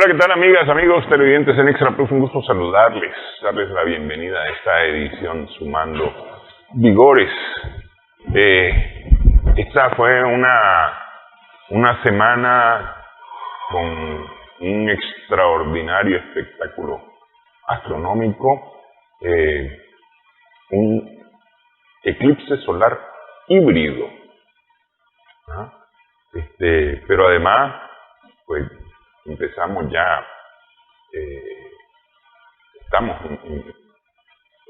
¿qué tal amigas, amigos televidentes en Extra Plus? Un gusto saludarles, darles la bienvenida a esta edición Sumando Vigores. Esta fue una semana con un extraordinario espectáculo astronómico, un eclipse solar híbrido, ¿no? Pero además, pues empezamos ya, estamos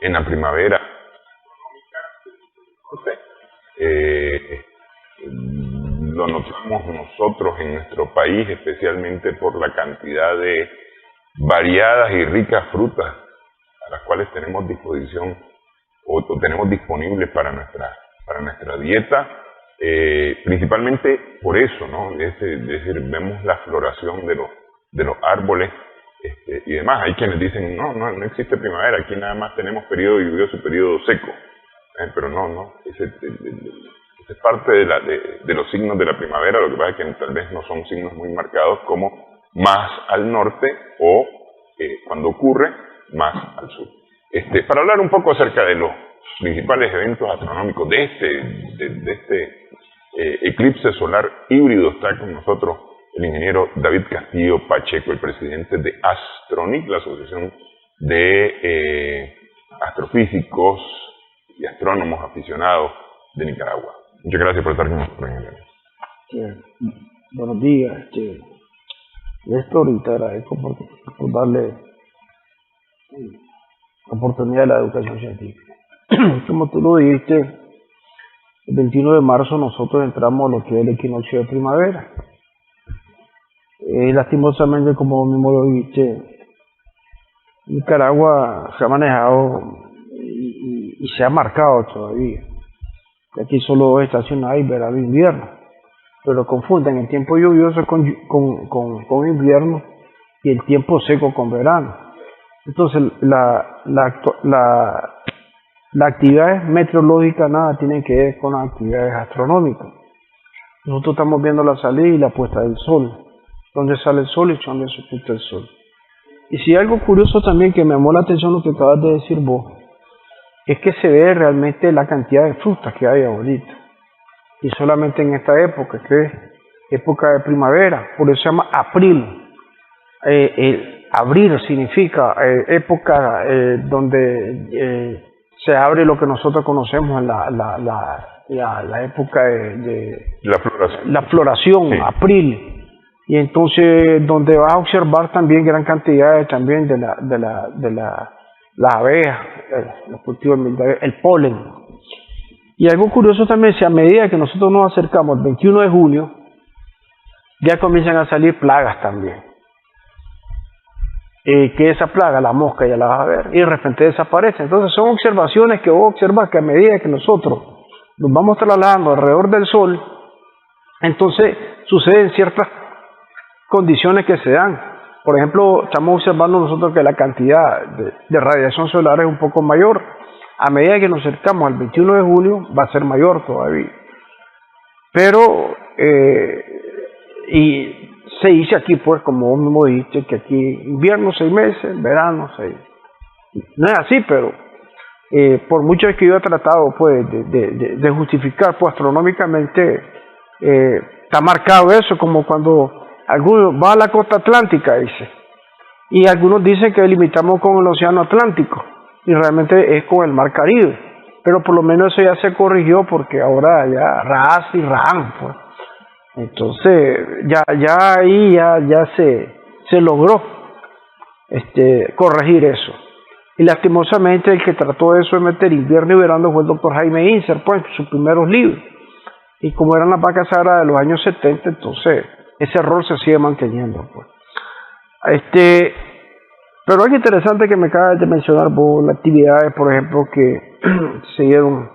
en la primavera. Lo notamos nosotros en nuestro país, especialmente por la cantidad de variadas y ricas frutas a las cuales tenemos disposición o tenemos disponibles para nuestra dieta, principalmente por eso, ¿no? Es decir, vemos la floración de los árboles y demás. Hay quienes dicen, no existe primavera, aquí nada más tenemos periodo lluvioso y periodo seco, pero no, ese es parte de los signos de la primavera. Lo que pasa es que tal vez no son signos muy marcados como más al norte o cuando ocurre más al sur. Para hablar un poco acerca de los principales eventos astronómicos de este eclipse solar híbrido, está con nosotros el ingeniero David Castillo Pacheco, el presidente de Astronic, la Asociación de Astrofísicos y Astrónomos Aficionados de Nicaragua. Muchas gracias por estar con nosotros, ingeniero. Buenos días. Esto ahorita agradezco por darle oportunidad a la educación científica. Como tú lo dijiste, el 21 de marzo nosotros entramos a lo que es el equinoccio de primavera. Lastimosamente, como mismo lo dijiste, Nicaragua se ha manejado y se ha marcado todavía. Aquí solo 2 estaciones hay, verano e invierno, pero confunden el tiempo lluvioso con invierno y el tiempo seco con verano. Entonces la actividad meteorológica nada tiene que ver con las actividades astronómicas. Nosotros estamos viendo la salida y la puesta del sol, dónde sale el sol y dónde se oculta el sol. Y si algo curioso también que me llamó la atención lo que acabas de decir vos, es que se ve realmente la cantidad de frutas que hay ahorita, y solamente en esta época, que es época de primavera, por eso se llama april. Abril significa época donde se abre lo que nosotros conocemos la época de la floración, sí. April. Y entonces donde vas a observar también gran cantidad también de las abejas, los cultivos, el polen. Y algo curioso también, si a medida que nosotros nos acercamos al 21 de junio, ya comienzan a salir plagas también. Que esa plaga, la mosca, ya la vas a ver, y de repente desaparece. Entonces son observaciones que vos observas que a medida que nosotros nos vamos trasladando alrededor del Sol, entonces suceden ciertas condiciones que se dan. Por ejemplo, estamos observando nosotros que la cantidad de radiación solar es un poco mayor. A medida que nos acercamos al 21 de julio va a ser mayor todavía. Pero, y se dice aquí, pues, como vos mismo dijiste, que aquí invierno 6 meses, verano 6. No es así, pero por mucho que yo he tratado, pues, de justificar, pues, astronómicamente, está marcado eso, como cuando algunos va a la costa atlántica, dice, y algunos dicen que limitamos con el océano Atlántico, y realmente es con el mar Caribe, pero por lo menos eso ya se corrigió, porque ahora ya RAS y RAM, pues. Entonces ya ahí se logró corregir eso. Y lastimosamente el que trató eso de meter invierno y verano fue el doctor Jaime Inser, pues, en sus primeros libros. Y como eran las vacas sagradas de los años 70, entonces ese error se sigue manteniendo, pues. Pero algo interesante que me acabas de mencionar vos, las actividades, por ejemplo, que se dieron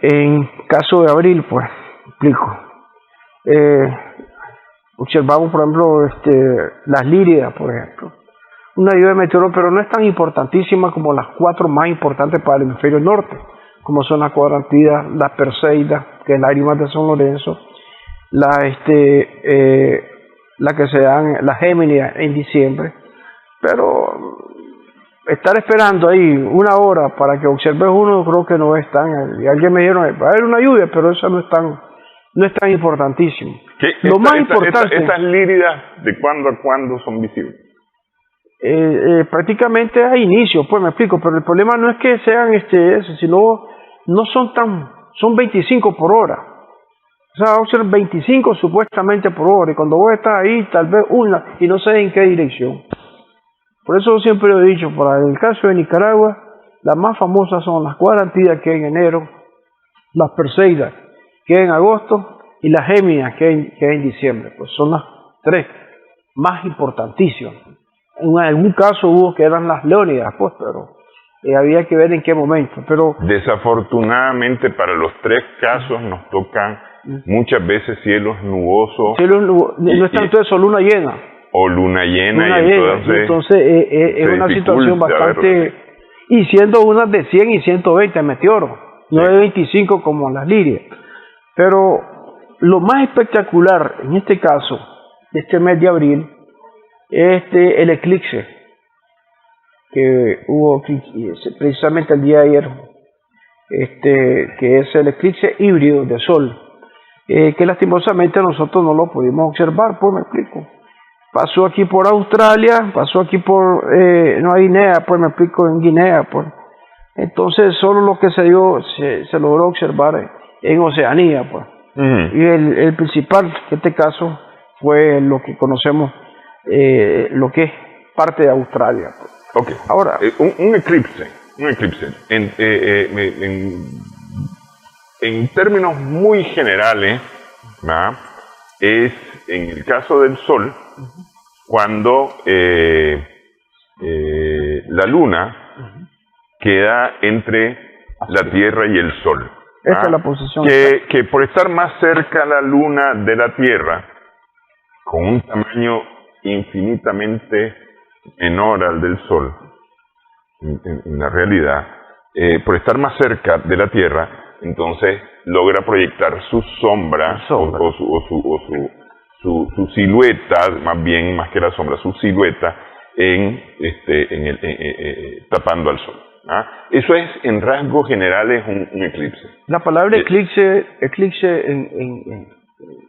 en caso de abril, pues, explico. Observamos, por ejemplo, las líridas, por ejemplo. Una lluvia meteoro, pero no es tan importantísima como las 4 más importantes para el hemisferio norte, como son las cuadrantidas, las perseidas, que es lágrimas de San Lorenzo, la que se dan, la Géminis en diciembre, pero estar esperando ahí una hora para que observes uno, creo que no es tan, y alguien me dijeron, va a haber una lluvia, pero eso no es tan importantísimo. Lo más importante, estas líridas, ¿de cuándo a cuándo son visibles? Prácticamente a inicio, pues me explico, pero el problema no es que sean eso, sino no son 25 por hora. O sea, vamos a ser 25 supuestamente por hora, y cuando vos estás ahí, tal vez una, y no sé en qué dirección. Por eso siempre lo he dicho, para el caso de Nicaragua, las más famosas son las Cuarantidas, que en enero, las Perseidas, que en agosto, y las Géminis, que en diciembre. Pues son las tres más importantísimas. En algún caso hubo que eran las Leónidas, pues, pero había que ver en qué momento. Pero desafortunadamente para los tres casos nos tocan muchas veces cielos nubosos. No es tanto eso, luna llena. O luna llena, entonces es una situación bastante, y siendo unas de 100 y 120 meteoros, no de 25 como las lirias. Pero lo más espectacular en este caso, de este mes de abril, es el eclipse que hubo precisamente el día de ayer, que es el eclipse híbrido de sol, que lastimosamente nosotros no lo pudimos observar, pues me explico. Pasó aquí por Australia, pasó aquí por Nueva Guinea, pues me explico, en Guinea, pues. Entonces solo lo que se dio, se logró observar en Oceanía, pues. Y el principal, en este caso, fue lo que conocemos, lo que es parte de Australia, pues. Okay. Ahora, un eclipse, en términos muy generales, ¿verdad?, es en el caso del Sol, cuando la Luna queda entre la Tierra y el Sol. Esa es la posición. Que por estar más cerca la Luna de la Tierra, con un tamaño infinitamente menor al del Sol, en la realidad, por estar más cerca de la Tierra, entonces logra proyectar su sombra. Su silueta, más que la sombra, su silueta tapando al Sol. Eso es, en rasgos generales, un eclipse. La palabra eclipse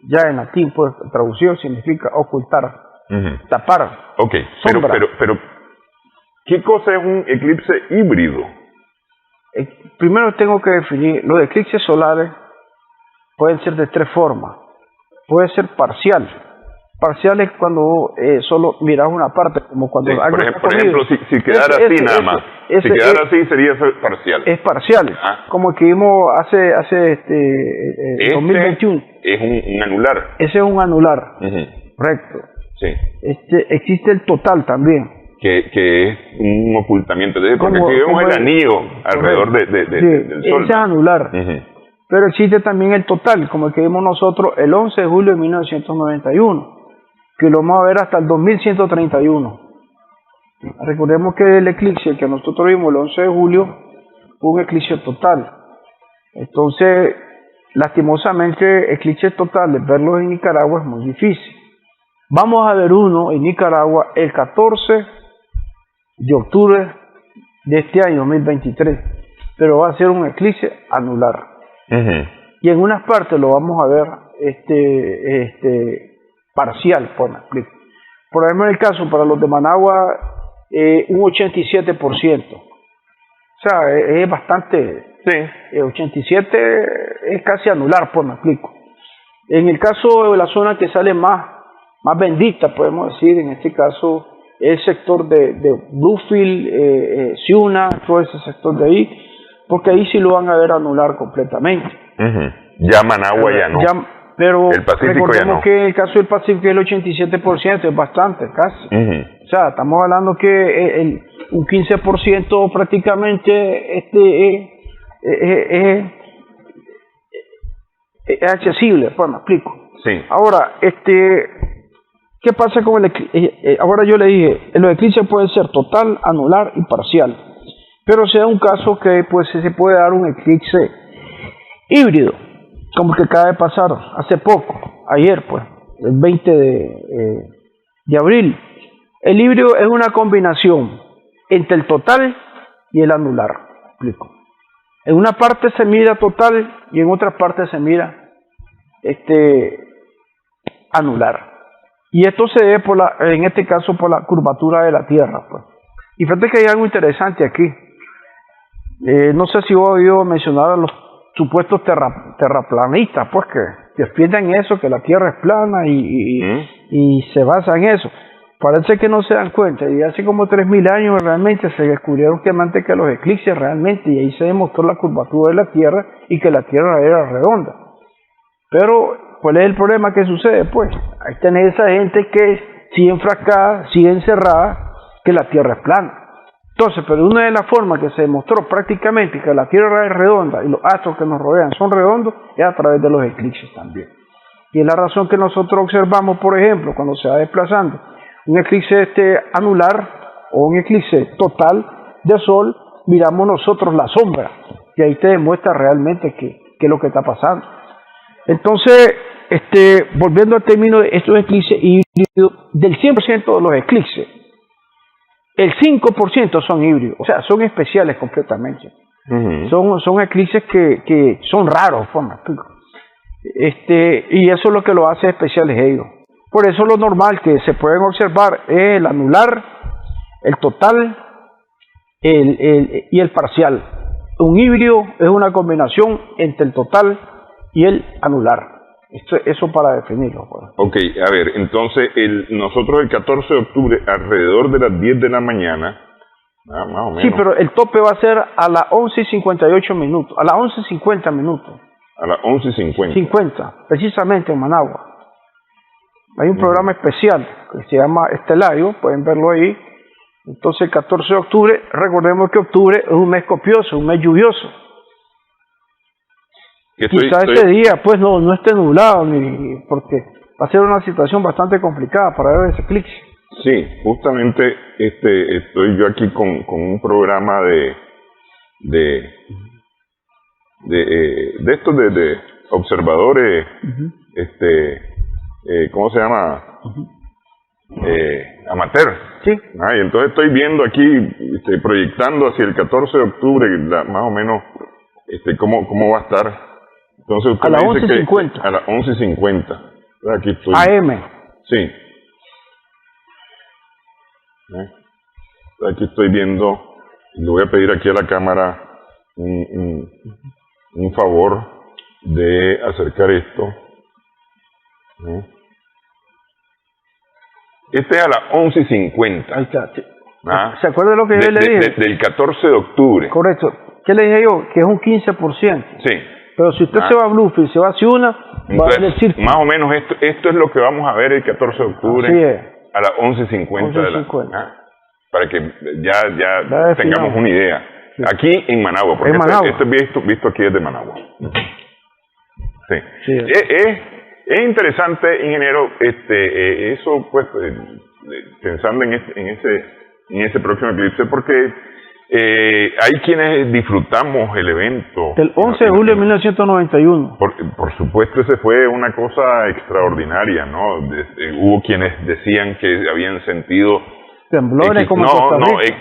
ya en latín, pues, traducido, significa ocultar, tapar, sombra. Pero, ¿qué cosa es un eclipse híbrido? Primero tengo que definir, los eclipses solares pueden ser de tres formas. Puede ser parcial. Parcial es cuando solo miras una parte, como cuando algo por ejemplo, si quedara así nada más. Si quedara así sería parcial. Es parcial, como el que vimos hace 2021. Es un anular. Ese es un anular, correcto. Sí. Existe el total también. Que es un ocultamiento. Porque aquí vemos el anillo alrededor del Sol. Ese es anular. Pero existe también el total, como el que vimos nosotros el 11 de julio de 1991, que lo vamos a ver hasta el 2131. Recordemos que el eclipse que nosotros vimos el 11 de julio fue un eclipse total. Entonces, lastimosamente, eclipses totales, verlos en Nicaragua es muy difícil. Vamos a ver uno en Nicaragua el 14 de octubre de este año 2023, pero va a ser un eclipse anular. Y en unas partes lo vamos a ver parcial, pues me explico. Por ejemplo, en el caso para los de Managua, un 87%. O sea, es bastante. 87 es casi anular, pues me explico. En el caso de la zona que sale más bendita, podemos decir, en este caso, el sector de Bluefield, Ciuna, todo ese sector de ahí, porque ahí sí lo van a ver anular completamente. Ya Managua ya no. Pero el Pacífico recordemos ya no. que en el caso del Pacífico el 87% es bastante, casi. O sea, estamos hablando que un 15% prácticamente es accesible, pues me explico. Sí. Ahora, ¿qué pasa con el eclipse? Ahora yo le dije, los eclipses pueden ser total, anular y parcial. Pero se da un caso que pues se puede dar un eclipse híbrido, como el que acaba de pasar hace poco. ayer, pues, el 20 de abril. El híbrido es una combinación entre el total y el anular. Explico. En una parte se mira total y en otra parte se mira anular. Y esto se debe en este caso por la curvatura de la Tierra, pues. Y fíjate que hay algo interesante aquí. No sé si vos has oído mencionar a los supuestos terraplanistas, pues, que defienden eso, que la Tierra es plana y se basa en eso. Parece que no se dan cuenta, y hace como 3.000 años realmente se descubrieron que los eclipses realmente, y ahí se demostró la curvatura de la Tierra y que la Tierra era redonda. Pero, ¿cuál es el problema que sucede? Pues, ahí tenés esa gente que sigue enfrascada, sigue encerrada, que la Tierra es plana. Entonces, pero una de las formas que se demostró prácticamente que la Tierra es redonda y los astros que nos rodean son redondos es a través de los eclipses también. Y es la razón que nosotros observamos, por ejemplo, cuando se va desplazando un eclipse anular o un eclipse total de Sol, miramos nosotros la sombra, y ahí te demuestra realmente qué es lo que está pasando. Entonces, volviendo al término de estos eclipses híbridos, del 100% de los eclipses, el 5% son híbridos, o sea, son especiales completamente. Son eclipses que son raros, y eso es lo que lo hace especiales ellos. Por eso lo normal que se pueden observar es el anular, el total y el parcial. Un híbrido es una combinación entre el total y el anular. Eso para definirlo. Pues. Ok, a ver, entonces nosotros el 14 de octubre, alrededor de las 10 de la mañana, más o menos. Sí, pero el tope va a ser a las 11:58 minutos, a las 11:50 minutos. A las 11:50. 50, precisamente en Managua. Hay un programa especial que se llama Estelario, pueden verlo ahí. Entonces el 14 de octubre, recordemos que octubre es un mes copioso, un mes lluvioso. Quizás ese día pues no esté nublado, porque va a ser una situación bastante complicada para ver ese eclipse. Sí, justamente estoy yo aquí con un programa de estos de observadores, ¿cómo se llama? Amateur. Sí. Y entonces estoy viendo aquí, proyectando hacia el 14 de octubre, más o menos, cómo va a estar. Entonces usted a las me dice 11:50. A las 11:50. Aquí estoy. AM. Sí. Aquí estoy viendo, le voy a pedir aquí a la cámara un favor de acercar esto. Este es a las 11:50. Ahí está. Sí. ¿Se acuerda de lo que yo le dije? Del 14 de octubre. Correcto. ¿Qué le dije yo? Que es un 15%. Sí. Pero si usted se va a Bluefield, se va a Ciuna, va a decir... Más o menos esto es lo que vamos a ver el 14 de octubre. Así es. A las 11:50. Para que ya tengamos una idea. Sí. Aquí en Managua, porque esto es visto aquí desde Managua. Sí. Sí. Es interesante, ingeniero, eso pues pensando en ese próximo eclipse, porque hay quienes disfrutamos el evento. El 11 de julio de 1991. Por supuesto, ese fue una cosa extraordinaria, ¿no? Hubo quienes decían que habían sentido temblores como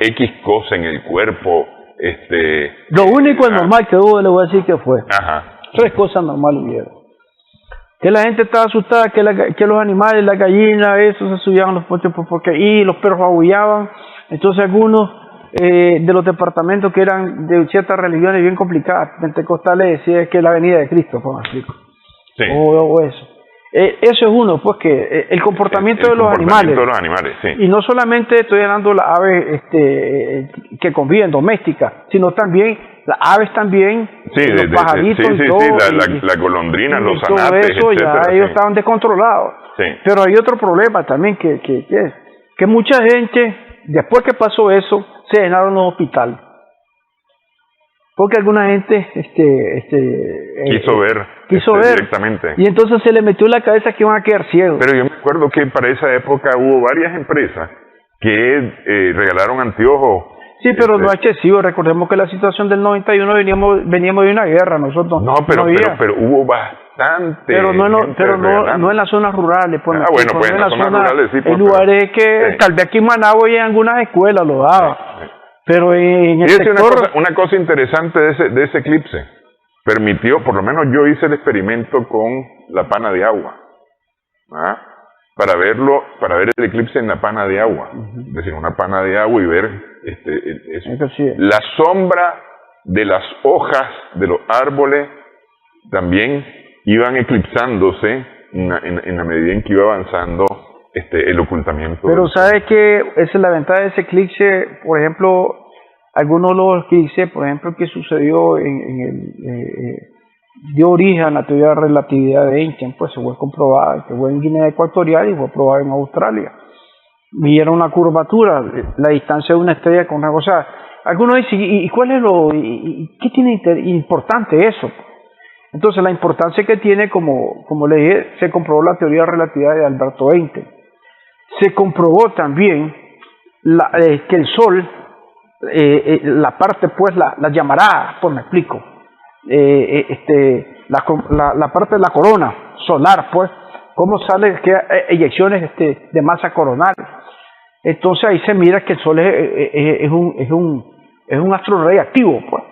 X cosa en el cuerpo. Lo único anormal que hubo, le voy a decir que fue. Ajá. 3 cosas normales hubieron. Que la gente estaba asustada, que los animales, las gallinas, eso se subían a los postes y los perros aullaban. Entonces algunos de los departamentos que eran de ciertas religiones bien complicadas, pentecostales, decían que es la venida de Cristo, por ejemplo. Sí. O eso. Eso es uno, pues que el comportamiento de los animales. Sí. Y no solamente estoy hablando de las aves que conviven, domésticas, sino también las aves también, los pajaritos y todo. La golondrina, los zanates, todo eso, etcétera, ya ellos estaban descontrolados. Sí. Pero hay otro problema también que mucha gente, después que pasó eso, se llenaron los hospitales. Porque alguna gente quiso ver directamente. Y entonces se le metió en la cabeza que iban a quedar ciegos. Pero yo me acuerdo que para esa época hubo varias empresas que regalaron anteojos. Sí, pero no excesivo. Recordemos que la situación del 91 veníamos de una guerra. Nosotros pero hubo bastante. Pero no en las zonas rurales. Pues, bueno, pues en las zonas rurales sí. En lugares que sí. Tal vez aquí en Managua y en algunas escuelas lo daba. Sí. Pero en el sector... una cosa interesante de ese eclipse. Permitió, por lo menos yo hice el experimento con la pana de agua. Para ver el eclipse en la pana de agua. Es decir, una pana de agua y ver eso. La sombra de las hojas de los árboles también iban eclipsándose en la medida en que iba avanzando el ocultamiento. Pero ¿sabe que esa es la ventaja de ese eclipse? Por ejemplo, algunos de los eclipses, por ejemplo, que sucedió dio origen a la teoría de relatividad de Einstein, pues se fue comprobada, que fue en Guinea Ecuatorial y fue probada en Australia. Midieron una curvatura, la distancia de una estrella con una cosa. Algunos dicen, ¿y cuál es qué tiene importante eso? Entonces la importancia que tiene, como le dije, se comprobó la teoría de relatividad de Alberto Einstein. Se comprobó también que el Sol, la parte, pues, la llamará, pues me explico, la parte de la corona solar, pues, cómo sale, que eyecciones de masa coronal. Entonces ahí se mira que el Sol es un astro radiactivo, pues.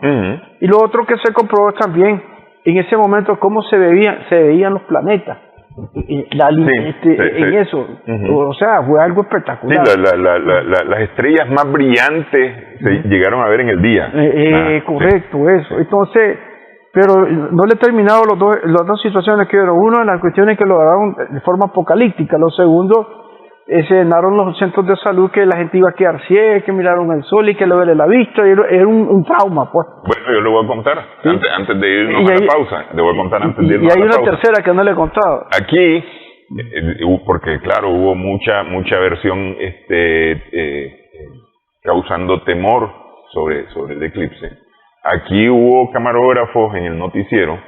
Y lo otro que se comprobó también, en ese momento, cómo se veían los planetas. En eso, o sea, fue algo espectacular. Sí, las estrellas más brillantes se llegaron a ver en el día. Correcto, eso. Entonces, pero no le he terminado las dos situaciones que vieron. Uno, en las cuestiones que lo daban de forma apocalíptica. Lo segundo, se llenaron los centros de salud que la gente iba a quedar ciega, que miraron el sol y que le duele la vista, y era un trauma, pues. Bueno, yo le voy a contar, ¿sí? antes de irnos a la pausa, le voy a contar antes de irnos a la pausa. Y hay una tercera que no le he contado. Aquí, porque claro, hubo mucha versión causando temor sobre el eclipse. Aquí hubo camarógrafos en el noticiero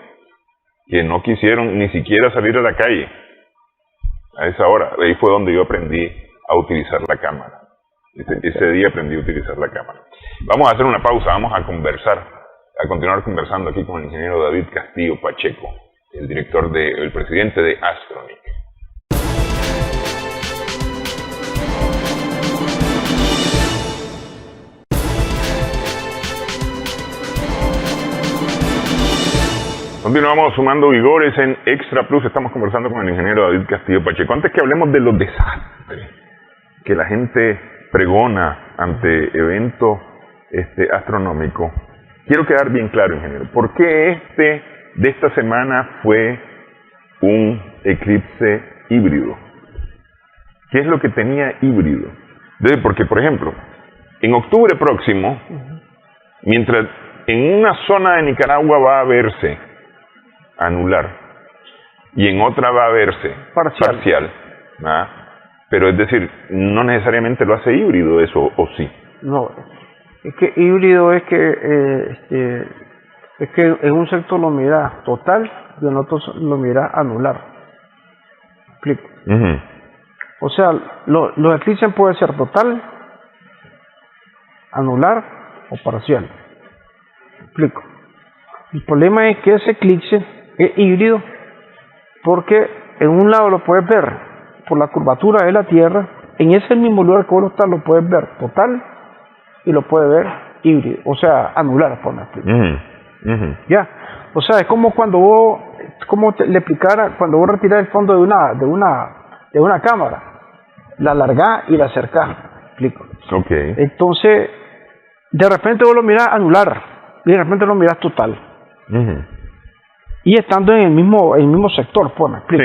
que no quisieron ni siquiera salir a la calle a esa hora. Ahí fue donde yo aprendí a utilizar la cámara. Ese día aprendí a utilizar la cámara. Vamos a hacer una pausa, vamos a continuar conversando aquí con el ingeniero David Castillo Pacheco, el presidente de Astronomic. Continuamos sumando vigores en Extra Plus. Estamos conversando con el ingeniero David Castillo Pacheco. Antes que hablemos de los desastres que la gente pregona ante eventos astronómicos, quiero quedar bien claro, ingeniero. ¿Por qué de esta semana fue un eclipse híbrido? ¿Qué es lo que tenía híbrido? Porque, por ejemplo, en octubre próximo, mientras en una zona de Nicaragua va a verse anular y en otra va a verse parcial. Pero es decir, no necesariamente lo hace híbrido eso, ¿o sí? No, es que híbrido es que en un sector lo mira total y en otro lo mira anular. ¿Me explico? O sea, los eclipses pueden ser total, anular o parcial. ¿Me explico? El problema es que ese eclipse es híbrido porque en un lado lo puedes ver por la curvatura de la Tierra, en ese mismo lugar que vos estás lo puedes ver total y lo puedes ver híbrido, o sea, anular, por ejemplo. Ya, o sea, es como cuando vos, le explicara, cuando vos retirás el fondo de una cámara, la alargás y la acercás, explico. Okay. Entonces, de repente vos lo mirás anular y de repente lo mirás total. Y estando en el mismo sector, pues me explico.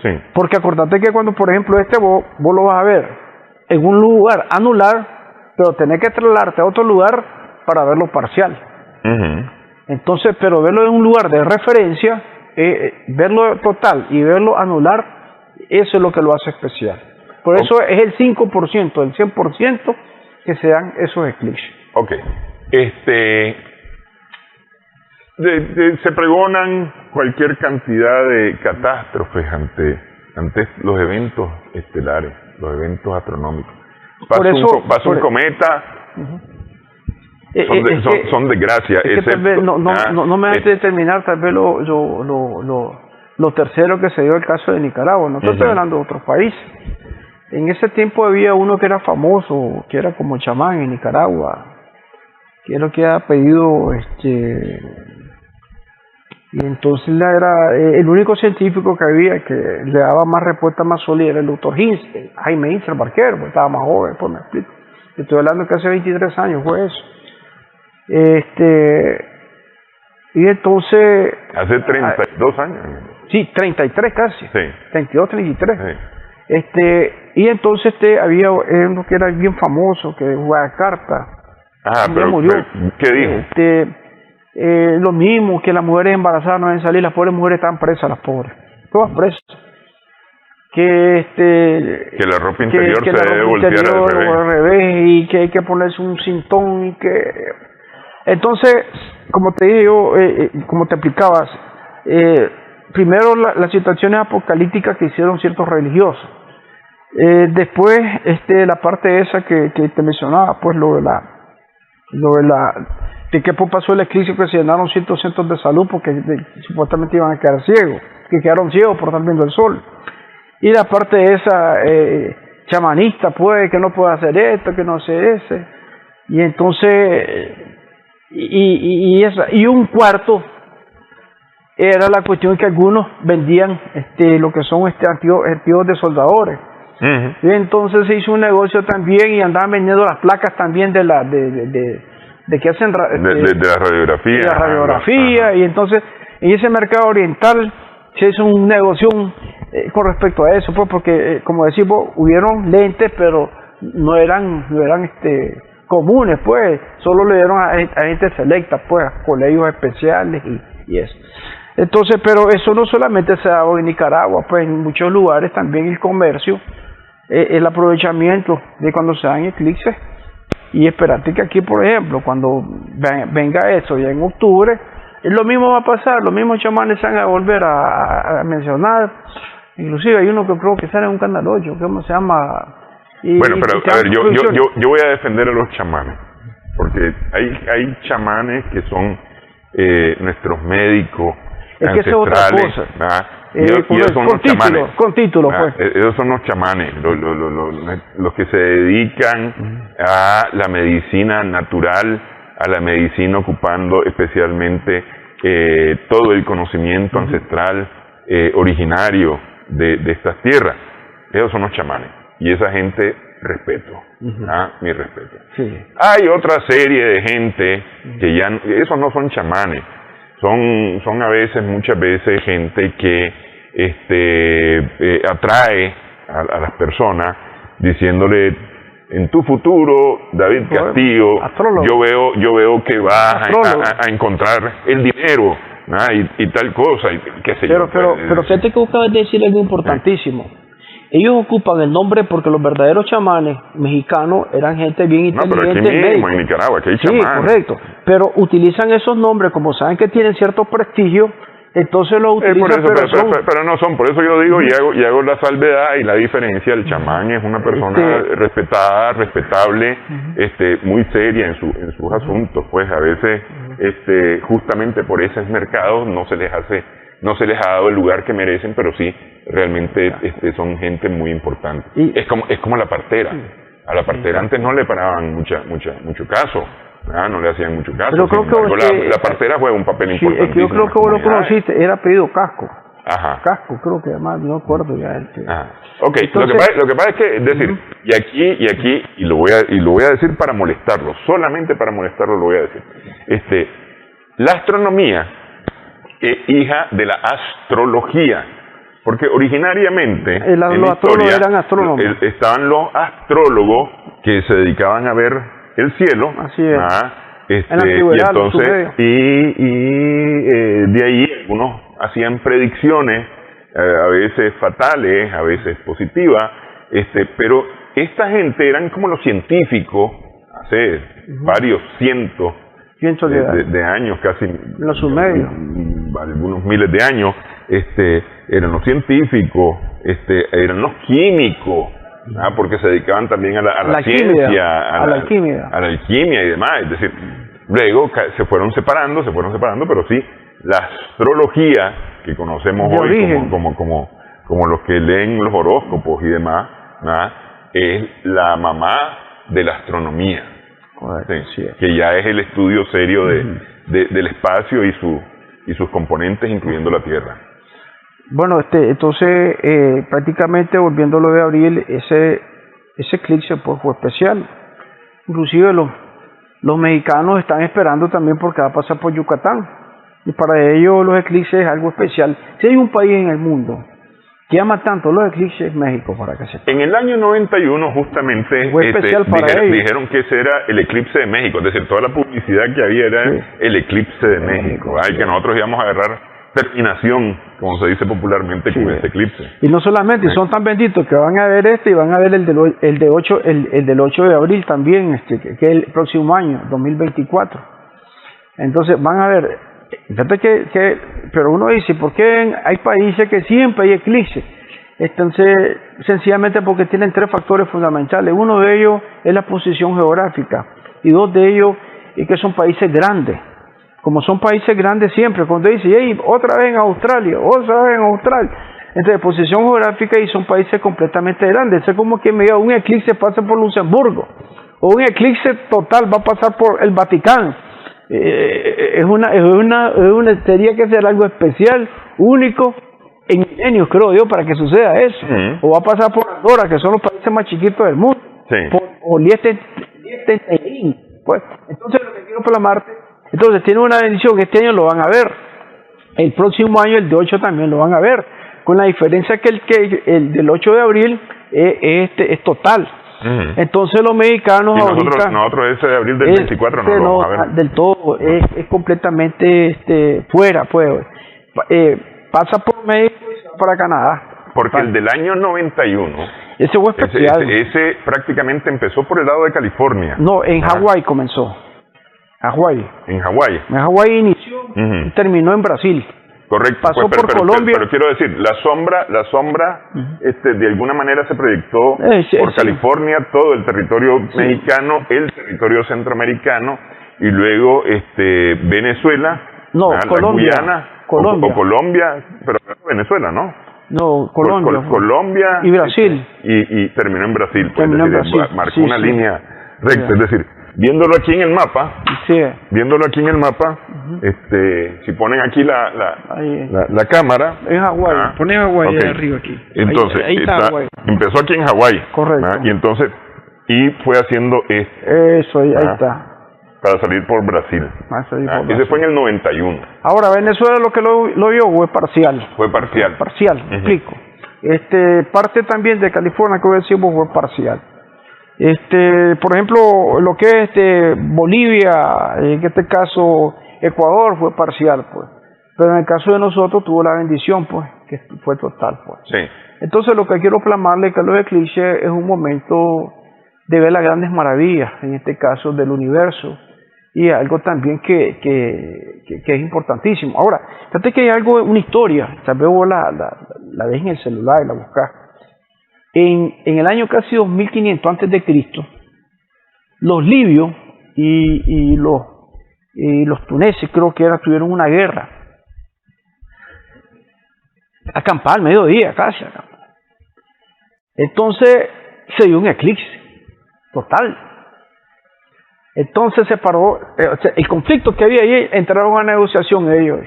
Sí. Porque acordate que cuando, por ejemplo, vos lo vas a ver en un lugar anular, pero tenés que trasladarte a otro lugar para verlo parcial. Entonces, pero verlo en un lugar de referencia, verlo total y verlo anular, eso es lo que lo hace especial. Por eso es el 5%, el 100% que se dan esos eclipses. Ok. Se pregonan cualquier cantidad de catástrofes ante los eventos estelares, los eventos astronómicos. Pasa un cometa, son desgracias. No me hace terminar, tal vez lo lo tercero que se dio el caso de Nicaragua. No estoy hablando de otros países. En ese tiempo había uno que era famoso, que era como chamán en Nicaragua, que era lo que había pedido, y entonces era el único científico que había que le daba más respuesta más sólida, era el doctor Jaime Hinz, el barquero, porque estaba más joven, pues me explico. Estoy hablando que hace 23 años fue eso. Y entonces... Hace 32 años. Sí, 33 casi. Sí. 32, 33. Sí. Y entonces había uno que era bien famoso, que jugaba cartas. Ajá, pero murió. ¿Qué dijo? Lo mismo, que las mujeres embarazadas no deben salir, las pobres mujeres están presas, las pobres. Todas presas. Que la ropa interior se debe voltear al revés y que hay que ponerse un cintón y que... Entonces, como te dije yo, como te explicabas, primero las situaciones apocalípticas que hicieron ciertos religiosos. Después, la parte esa que te mencionaba, pues de que pasó el eclipse, que se llenaron ciertos centros de salud porque supuestamente iban a quedar ciegos, que quedaron ciegos por estar viendo el sol. Y la parte esa chamanista, pues, que no puede hacer esto, que no hace ese. Y entonces, y un cuarto era la cuestión que algunos vendían lo que son artículos de soldadores. Y entonces se hizo un negocio también y andaban vendiendo las placas también de que hacen de la radiografía. De la radiografía. Y entonces en ese mercado oriental se hizo un negocio con respecto a eso, pues, porque como decimos, hubieron lentes, pero no eran comunes, pues, solo le dieron a gente selecta, pues, a colegios especiales y eso. Entonces, pero eso no solamente se daba en Nicaragua, pues en muchos lugares también el comercio, el aprovechamiento de cuando se dan eclipses, y esperate que aquí, por ejemplo, cuando venga eso ya en octubre, lo mismo va a pasar, los mismos chamanes se van a volver a mencionar. Inclusive hay uno que creo que sale en un canal 8, ¿cómo se llama? Bueno, pero a ver, yo voy a defender a los chamanes, porque hay chamanes que son nuestros médicos ancestrales, que eso es otra cosa. Ellos son los chamanes. Con título, pues. Ellos son los chamanes, los que se dedican a la medicina natural, a la medicina ocupando especialmente todo el conocimiento ancestral originario de estas tierras. Ellos son los chamanes. Y esa gente, respeto. Mi respeto. Sí. Hay otra serie de gente que ya... Esos no son chamanes. Son a veces, muchas veces, gente que atrae a las personas diciéndole: en tu futuro, David Castillo, yo veo que vas a encontrar el dinero, y tal cosa, y qué sé yo. Pero fíjate que vos acabas de decir algo importantísimo. Ellos ocupan el nombre porque los verdaderos chamanes mexicanos eran gente bien inteligente. No, pero aquí mismo, en Nicaragua, que hay chamanes. Sí, correcto. Pero utilizan esos nombres, como saben que tienen cierto prestigio, entonces los utilizan. Pero no son, por eso yo digo y hago la salvedad y la diferencia. El chamán es una persona respetada, respetable, muy seria en sus asuntos. Pues a veces, justamente por esos mercados no se les ha dado el lugar que merecen, pero sí, realmente son gente muy importante. Es como la partera. A la partera antes no le paraban mucho caso, no le hacían mucho caso. Pero creo que la partera juega un papel importantísimo. Yo creo que vos lo conociste, era pedido Casco. Ajá. Casco, creo que además, no acuerdo ya. Ok, entonces, lo que pasa es que, es decir, y lo voy a decir para molestarlo, solamente para molestarlo lo voy a decir. La astronomía es hija de la astrología, porque originariamente los astrólogos eran astrónomos. Estaban los astrólogos que se dedicaban a ver el cielo. Así es. En la antigüedad, y de ahí algunos hacían predicciones, a veces fatales, a veces positivas, pero esta gente eran como los científicos hace varios cientos de años, casi los sumerios, algunos miles de años, eran los científicos, eran los químicos, porque se dedicaban también a la ciencia, a la alquimia y demás. Es decir, luego se fueron separando, pero sí, la astrología que conocemos de hoy origen. como los que leen los horóscopos y demás, ¿verdad? Es la mamá de la astronomía. Correcto, Sí, sí. que ya es el estudio serio del espacio y sus componentes, incluyendo la Tierra. Bueno, entonces, prácticamente volviéndolo de abril, ese eclipse pues, fue especial. Inclusive los mexicanos están esperando también porque va a pasar por Yucatán. Y para ellos los eclipses es algo especial. Si hay un país en el mundo que ama tanto los eclipses, es México, para que sepan. En el año 91 justamente Fue especial para ellos. dijeron que ese era el eclipse de México, es decir, toda la publicidad que había era Sí. el eclipse de México. Ay, que nosotros íbamos a agarrar terminación, como se dice popularmente, con ese eclipse. Y no solamente, son tan benditos que van a ver y van a ver el del 8 de abril también, que es el próximo año, 2024. Entonces van a ver, fíjate pero uno dice, ¿por qué hay países que siempre hay eclipses? Entonces, sencillamente porque tienen tres factores fundamentales. Uno de ellos es la posición geográfica y dos de ellos es que son países grandes. Como son países grandes siempre, cuando dice, hey, otra vez en Australia, entonces posición geográfica y son países completamente grandes. Es como que me diga, un eclipse pasa por Luxemburgo, o un eclipse total va a pasar por el Vaticano. Sería que ser algo especial, único, en milenios, creo yo, para que suceda eso. O va a pasar por Andorra, que son los países más chiquitos del mundo, o Liechtenstein, pues. Entonces lo que quiero proclamarte, entonces tiene una bendición que este año lo van a ver, el próximo año el de 8 también lo van a ver, con la diferencia que el del 8 de abril es total. Entonces los mexicanos y ahorita, nosotros ese de abril del 24 no lo vamos a ver del todo, es completamente fuera, pues. Pasa por México y se va para Canadá. Porque el del año 91 ese fue especial. Ese prácticamente empezó por el lado de California. No, en Hawái comenzó. En Hawái. En Hawái inició y terminó en Brasil. Correcto. Pasó por Colombia. Pero quiero decir, la sombra de alguna manera se proyectó por California, todo el territorio mexicano, el territorio centroamericano, y luego Venezuela, Colombia, Guyana, o Colombia, pero Venezuela, ¿no? No, Colombia. Colombia y Brasil. Y terminó en Brasil. Terminó en Brasil. Marcó una línea recta, es decir, viéndolo aquí en el mapa, si ponen aquí la cámara, en Hawái, ponen Hawái arriba aquí. Entonces, ahí está Hawái. Empezó aquí en Hawái. Correcto. Y entonces, fue haciendo eso, ahí está. Para salir por Brasil. Ese fue en el 91. Ahora, Venezuela lo que lo vio fue parcial. Me explico. Parte también de California, que decimos, fue parcial. Por ejemplo, lo que es Bolivia, en este caso Ecuador, fue parcial, pues. Pero en el caso de nosotros tuvo la bendición, pues, que fue total, pues. Sí. Entonces lo que quiero plasmarle es que los eclipses es un momento de ver las grandes maravillas, en este caso del universo, y algo también que es importantísimo. Ahora, fíjate que hay algo, una historia, tal vez vos la ves en el celular y la buscas. En el año casi 2500 antes de Cristo, los libios y los tuneses, creo que tuvieron una guerra. Acampar al mediodía casi. Entonces se dio un eclipse total. Entonces se paró el conflicto que había ahí, entraron a negociación ellos.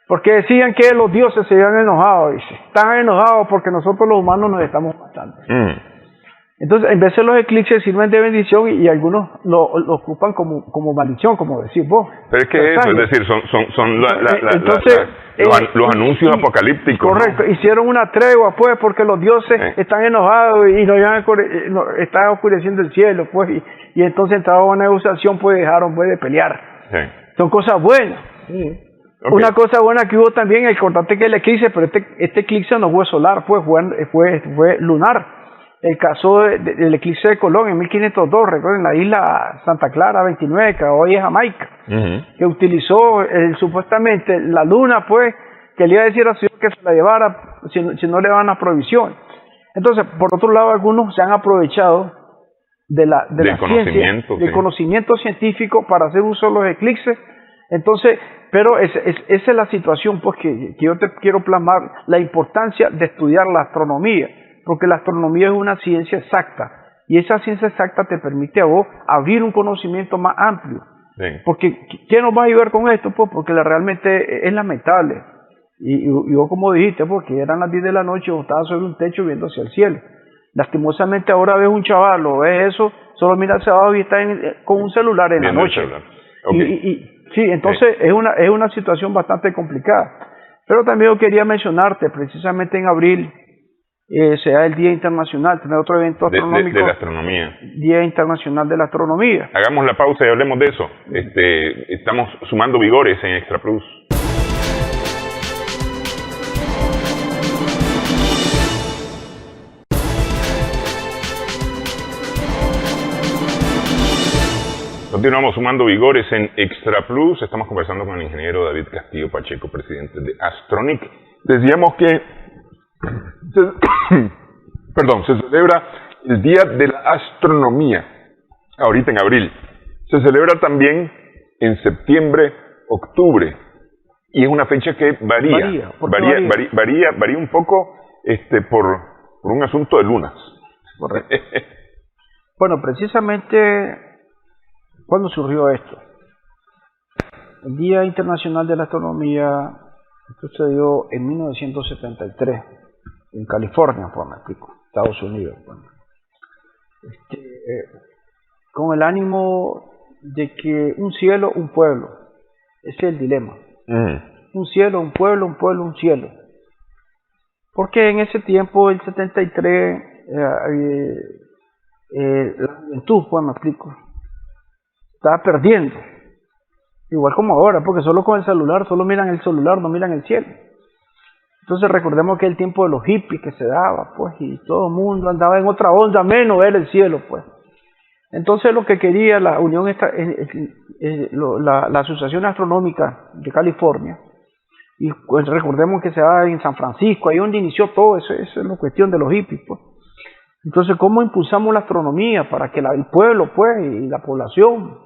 Porque decían que los dioses se habían enojado, dice. Están enojados porque nosotros los humanos nos estamos matando. Entonces, en vez de los eclipses sirven de bendición y algunos lo ocupan como maldición, como decís vos. Pero es que eso, es decir, son los anuncios apocalípticos. Correcto, ¿no? Hicieron una tregua, pues, porque los dioses están enojados y están oscureciendo el cielo, pues, y entonces entraron a negociación, pues, dejaron pues, de pelear. Sí. Son cosas buenas. Okay. Una cosa buena que hubo también, importante que el eclipse, pero este eclipse no fue solar, pues, fue lunar. El caso del eclipse de Colón en 1502, recuerden, la isla Santa Clara 29, que hoy es Jamaica, que utilizó supuestamente la luna, pues, que le iba a decir al Señor que se la llevara si no le daban la provisión. Entonces, por otro lado, algunos se han aprovechado de la ciencia, del conocimiento científico para hacer uso de los eclipses Entonces, pero esa es la situación pues que yo te quiero plasmar, la importancia de estudiar la astronomía, porque la astronomía es una ciencia exacta, y esa ciencia exacta te permite a vos abrir un conocimiento más amplio. Sí. Porque, ¿qué nos va a ayudar con esto? Pues porque realmente es lamentable. Y vos como dijiste, porque eran las 10 de la noche, vos estabas sobre un techo viendo hacia el cielo. Lastimosamente ahora ves un chaval, o ves eso, solo mira hacia abajo y está con un celular en Viendo la noche. Okay. Sí, entonces es una situación bastante complicada. Pero también yo quería mencionarte, precisamente en abril, será el Día Internacional, tener otro evento astronómico. De la astronomía. Día Internacional de la Astronomía. Hagamos la pausa y hablemos de eso. Estamos sumando vigores en Extra Plus. Continuamos sumando vigores en Extra Plus. Estamos conversando con el ingeniero David Castillo Pacheco, presidente de Astronic. Decíamos que se celebra el Día de la Astronomía, ahorita en abril. Se celebra también en septiembre, octubre, y es una fecha que varía un poco por un asunto de lunas. Correcto. Bueno, precisamente, ¿cuándo surgió esto? El Día Internacional de la Astronomía sucedió en 1973. En California, pues me explico, Estados Unidos. Bueno. Con el ánimo de que un cielo, un pueblo. Ese es el dilema. Un cielo, un pueblo, un cielo. Porque en ese tiempo, el 73, la juventud, pues me explico, estaba perdiendo. Igual como ahora, porque solo con el celular, solo miran el celular, no miran el cielo. Entonces recordemos que el tiempo de los hippies que se daba, pues, y todo el mundo andaba en otra onda, menos ver el cielo, pues. Entonces lo que quería la Unión, la Asociación Astronómica de California, y pues recordemos que se daba en San Francisco, ahí donde inició todo eso es la cuestión de los hippies, pues. Entonces, ¿cómo impulsamos la astronomía para que el pueblo, pues, y la población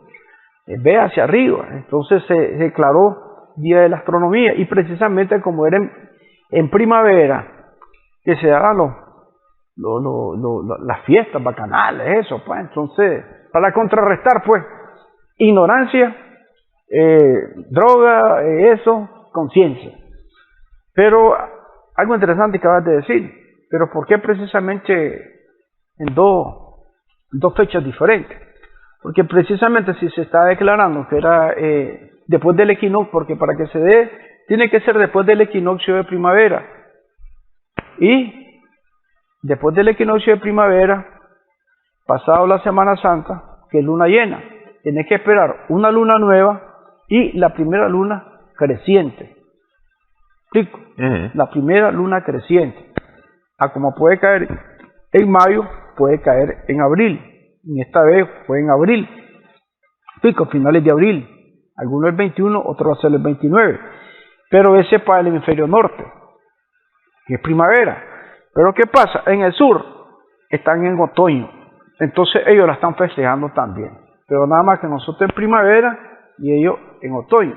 vea hacia arriba? Entonces se declaró Día de la Astronomía, y precisamente como era en primavera, que se daban las fiestas bacanales, eso, pues. Entonces, para contrarrestar, pues, ignorancia, droga, conciencia. Pero, algo interesante que acabas de decir, pero ¿por qué precisamente en dos fechas diferentes? Porque precisamente si se está declarando que era después del equinoccio, porque para que se dé, tiene que ser después del equinoccio de primavera. Y después del equinoccio de primavera, pasado la Semana Santa, que es luna llena, tienes que esperar una luna nueva y la primera luna creciente. ¿Explico? La primera luna creciente. Como puede caer en mayo, puede caer en abril. Y esta vez fue en abril. ¿Explico? Finales de abril. Algunos el 21, otros va a ser el 29. Pero ese es para el hemisferio norte, que es primavera. Pero ¿qué pasa? En el sur están en otoño. Entonces ellos la están festejando también. Pero nada más que nosotros en primavera y ellos en otoño.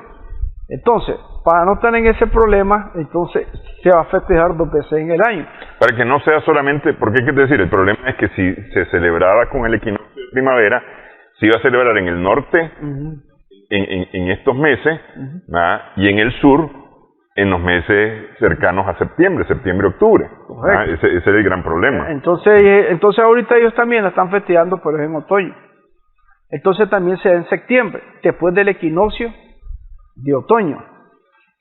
Entonces, para no tener ese problema, entonces se va a festejar 2 veces en el año. Para que no sea solamente, porque hay que decir, el problema es que si se celebraba con el equinoccio de primavera, se iba a celebrar en el norte en estos meses, y en el sur en los meses cercanos a septiembre, octubre. Ese es el gran problema. Entonces ahorita ellos también la están festejando, pero es en otoño. Entonces también se da en septiembre, después del equinoccio de otoño.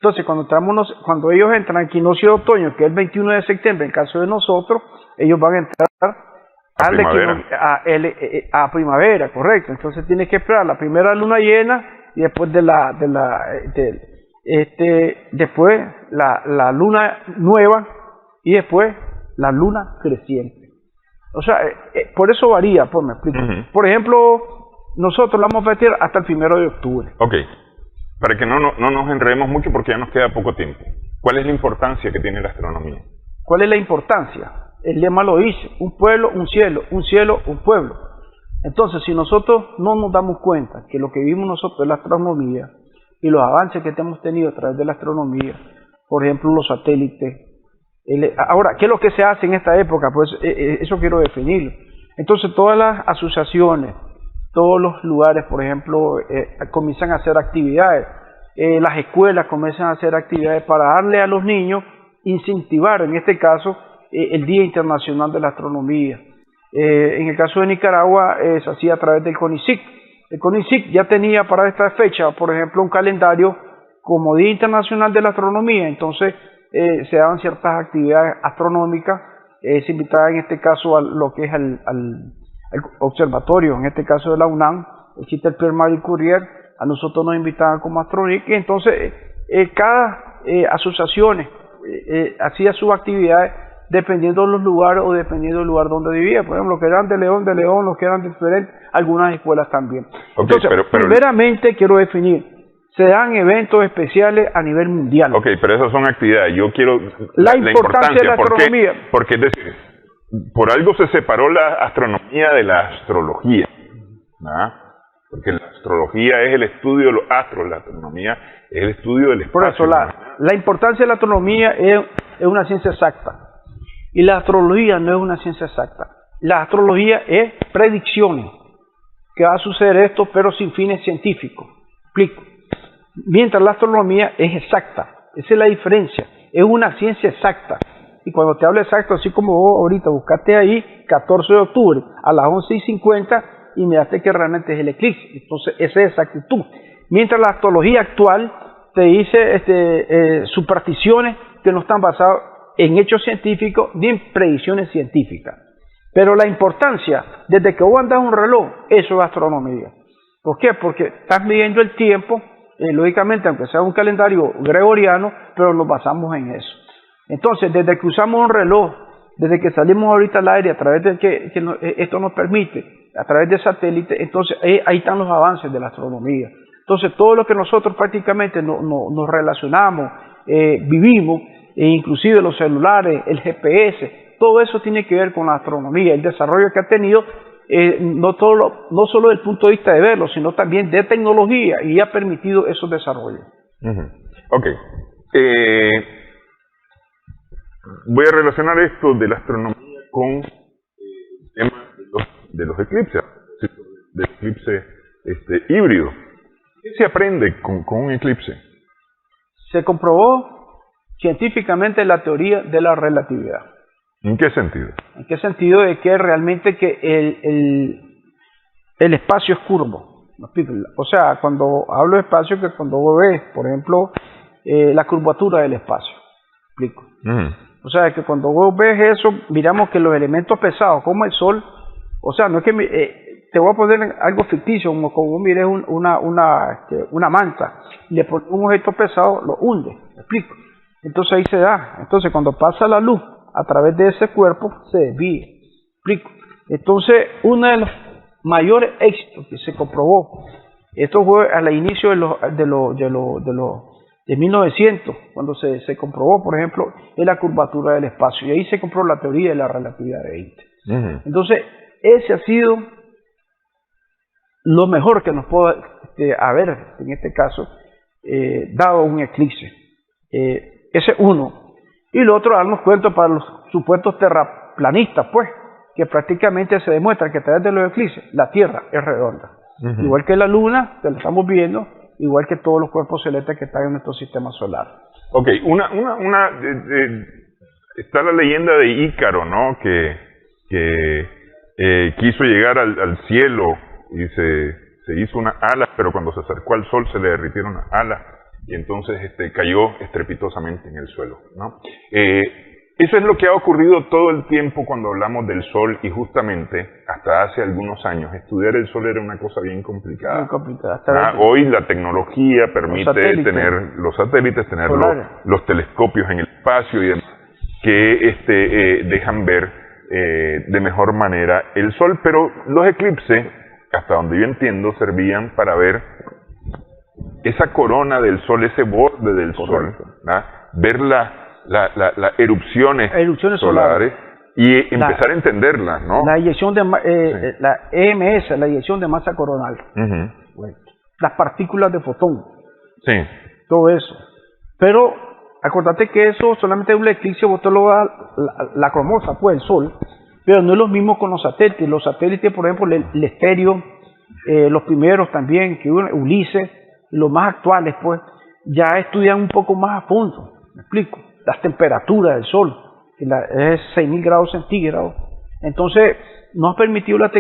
Entonces cuando ellos entran al equinoccio de otoño, que es el 21 de septiembre, en caso de nosotros, ellos van a entrar a primavera, correcto. Entonces tienes que esperar la primera luna llena y después después la luna nueva y después la luna creciente. O sea, por eso varía, pues me explico. Por ejemplo, nosotros la vamos a festejar hasta el 1 de octubre. Ok, para que no nos enredemos mucho porque ya nos queda poco tiempo. ¿Cuál es la importancia que tiene la astronomía? ¿Cuál es la importancia? El lema lo dice: un pueblo, un cielo, un pueblo. Entonces, si nosotros no nos damos cuenta que lo que vivimos nosotros es la astronomía, y los avances que hemos tenido a través de la astronomía, por ejemplo los satélites. Ahora, ¿qué es lo que se hace en esta época? Pues eso quiero definirlo. Entonces todas las asociaciones, todos los lugares, por ejemplo, comienzan a hacer actividades. Las escuelas comienzan a hacer actividades para darle a los niños, incentivar, en este caso, el Día Internacional de la Astronomía. En el caso de Nicaragua se hacía a través del CONICIT. El CONICIT ya tenía para esta fecha, por ejemplo, un calendario como Día Internacional de la Astronomía. Entonces se daban ciertas actividades astronómicas. Se invitaba en este caso a lo que es al observatorio, en este caso de la UNAM, existe el Pierre Marie Curie. A nosotros nos invitaban como astronautas, y entonces cada asociación hacía sus actividades dependiendo de los lugares o dependiendo del lugar donde vivía. Por ejemplo, los que eran de León, los que eran diferentes, algunas escuelas también. Okay, entonces, primeramente quiero definir, se dan eventos especiales a nivel mundial. Ok, pero esas son actividades. Yo quiero la importancia de la astronomía. Porque es decir, por algo se separó la astronomía de la astrología, ¿no? Porque la astrología es el estudio de los astros, la astronomía es el estudio del espacio. Por eso, la importancia de la astronomía es una ciencia exacta. Y la astrología no es una ciencia exacta. La astrología es predicciones, que va a suceder esto, pero sin fines científicos. Explico. Mientras la astronomía es exacta. Esa es la diferencia. Es una ciencia exacta. Y cuando te hablo exacto, así como vos ahorita buscaste ahí, 14 de octubre, a las 11:50, y miraste que realmente es el eclipse. Entonces, esa es exactitud. Mientras la astrología actual te dice supersticiones que no están basadas en hechos científicos ni en predicciones científicas. Pero la importancia, desde que vos andas un reloj, eso es astronomía. ¿Por qué? Porque estás midiendo el tiempo, lógicamente, aunque sea un calendario gregoriano, pero nos basamos en eso. Entonces, desde que usamos un reloj, desde que salimos ahorita al aire, a través de esto nos permite, a través de satélite, entonces ahí están los avances de la astronomía. Entonces, todo lo que nosotros prácticamente nos relacionamos, vivimos, e inclusive los celulares, el GPS, todo eso tiene que ver con la astronomía, el desarrollo que ha tenido, no solo desde el punto de vista de verlo, sino también de tecnología, y ha permitido esos desarrollos. Ok. Voy a relacionar esto de la astronomía con el tema de los eclipses, del eclipse híbrido. ¿Qué se aprende con un eclipse? Se comprobó científicamente la teoría de la relatividad. ¿En qué sentido? ¿En qué sentido? De que realmente que el espacio es curvo. O sea, cuando hablo de espacio, que cuando vos ves, por ejemplo, la curvatura del espacio. ¿Explico? O sea, que cuando vos ves eso, miramos que los elementos pesados, como el Sol, o sea, no es que te voy a poner algo ficticio, como vos mires una manta, y le pones un objeto pesado, lo hunde. ¿Me explico? Entonces ahí se da. Entonces cuando pasa la luz a través de ese cuerpo, se desvía. ¿Explico? Entonces uno de los mayores éxitos que se comprobó, esto fue al inicio de 1900, cuando se comprobó, por ejemplo, es la curvatura del espacio, y ahí se comprobó la teoría de la relatividad de Einstein. Entonces ese ha sido lo mejor que nos puede haber, en este caso, dado un eclipse. Ese es uno. Y lo otro, darnos cuenta para los supuestos terraplanistas, pues, que prácticamente se demuestra que a través de los eclipses la Tierra es redonda. Igual que la Luna, que la estamos viendo, igual que todos los cuerpos celestes que están en nuestro sistema solar. Ok, está la leyenda de Ícaro, ¿no? Que quiso llegar al cielo y se hizo unas alas, pero cuando se acercó al sol se le derritieron las alas y entonces cayó estrepitosamente en el suelo, ¿no? Eso es lo que ha ocurrido todo el tiempo cuando hablamos del sol, y justamente hasta hace algunos años estudiar el sol era una cosa bien complicada. Muy complicada. Hoy la tecnología permite tener los satélites, tener los telescopios en el espacio y demás, que dejan ver de mejor manera el sol, pero los eclipses, hasta donde yo entiendo, servían para ver esa corona del sol, ese borde del sol, ¿no? Ver las erupciones solares y empezar a entenderlas, ¿no? La eyección de la EMS, la eyección de masa coronal. Bueno, las partículas de fotón. Sí. Todo eso. Pero acordate que eso solamente es un eclipse, vos te lo da la cromosa, pues el sol, pero no es lo mismo con los satélites. Los satélites, por ejemplo, el Estéreo, los primeros también, que Ulises, los más actuales, pues, ya estudian un poco más a fondo, ¿me explico? Las temperaturas del sol, que es 6.000 grados centígrados. Entonces, nos ha permitido la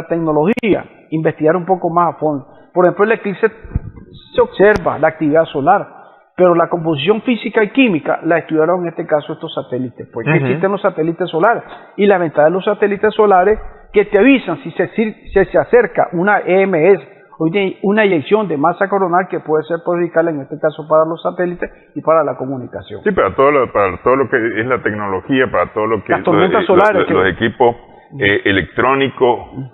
tecnología investigar un poco más a fondo. Por ejemplo, el eclipse se observa la actividad solar, pero la composición física y química la estudiaron en este caso estos satélites, pues existen los satélites solares, y la ventaja de los satélites solares que te avisan si se acerca una EMS, una eyección de masa coronal que puede ser perjudicial en este caso para los satélites y para la comunicación. Sí, para todo lo que es la tecnología, para todo lo que las tormentas solares, los equipos electrónicos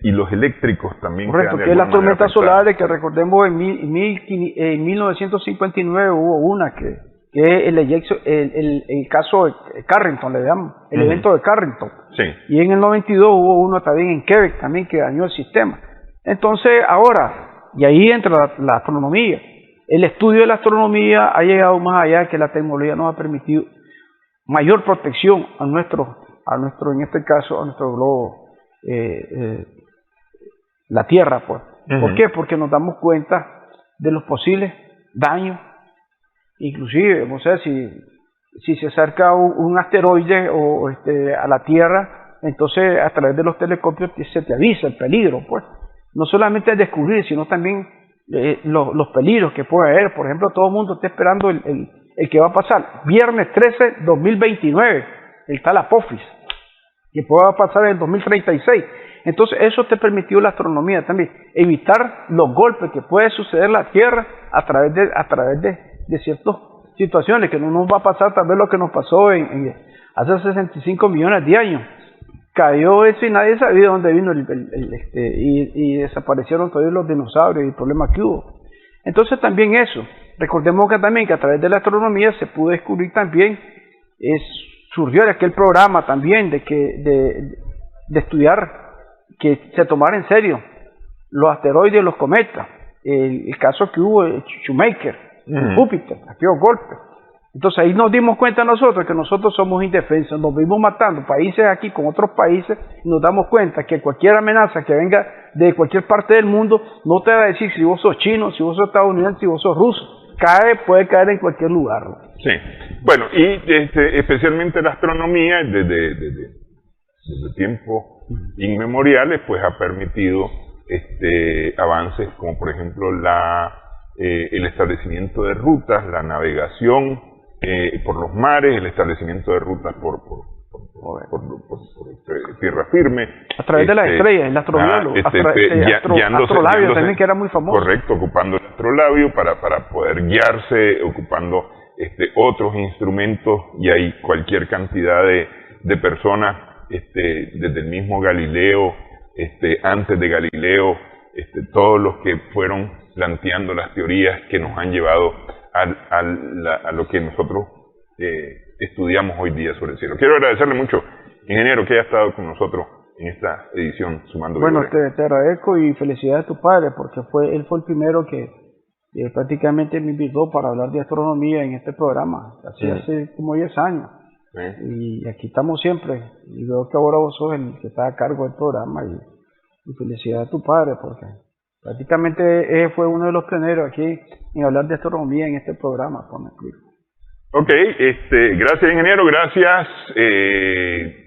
y los eléctricos también. Correcto, que es las tormentas solares, que recordemos en 1959 hubo una que es el caso de Carrington, le llamamos, el evento de Carrington. Sí. Y en el 92 hubo uno también en Quebec, también que dañó el sistema. Entonces ahora, y ahí entra la astronomía, el estudio de la astronomía ha llegado más allá, que la tecnología nos ha permitido mayor protección a nuestro, en este caso, a nuestro globo, la Tierra, pues. ¿Por qué? Porque nos damos cuenta de los posibles daños, inclusive, o sea, si se acerca un asteroide a la Tierra, entonces a través de los telescopios se te avisa el peligro, pues. No solamente el descubrir, sino también los peligros que puede haber. Por ejemplo, todo el mundo está esperando el que va a pasar. Viernes 13, 2029, el tal Apophis, que pueda pasar en el 2036. Entonces, eso te permitió la astronomía también, evitar los golpes que puede suceder en la Tierra a través de ciertas situaciones, que no nos va a pasar tal vez lo que nos pasó hace 65 millones de años. Cayó eso y nadie sabía de dónde vino y desaparecieron todos los dinosaurios y el problema que hubo. Entonces también eso, recordemos que también que a través de la astronomía se pudo descubrir también, surgió aquel programa también de estudiar, que se tomara en serio los asteroides y los cometas, el caso que hubo de Shoemaker, en Júpiter, aquellos golpes. Entonces ahí nos dimos cuenta nosotros que nosotros somos indefensos, nos vimos matando países aquí con otros países, y nos damos cuenta que cualquier amenaza que venga de cualquier parte del mundo no te va a decir si vos sos chino, si vos sos estadounidense, si vos sos ruso. Puede caer en cualquier lugar. Sí. Bueno, y especialmente la astronomía desde tiempos inmemoriales pues ha permitido avances como por ejemplo el establecimiento de rutas, la navegación por los mares, el establecimiento de rutas por tierra firme. A través de las estrellas, el astrolabio. Astrolabio también, que era muy famoso. Correcto, ocupando el astrolabio para poder guiarse, ocupando otros instrumentos, y hay cualquier cantidad de personas, desde el mismo Galileo, antes de Galileo, todos los que fueron planteando las teorías que nos han llevado a lo que nosotros estudiamos hoy día sobre el cielo. Quiero agradecerle mucho, ingeniero, que haya estado con nosotros en esta edición Sumando Vigores. Bueno, te agradezco y felicidades a tu padre, porque él fue el primero que prácticamente me invitó para hablar de astronomía en este programa, hace como 10 años. Sí. Y aquí estamos siempre, y veo que ahora vos sos el que está a cargo del programa, y felicidades a tu padre, porque prácticamente fue uno de los pioneros aquí en hablar de astronomía en este programa, por me explico. Ok, gracias ingeniero, gracias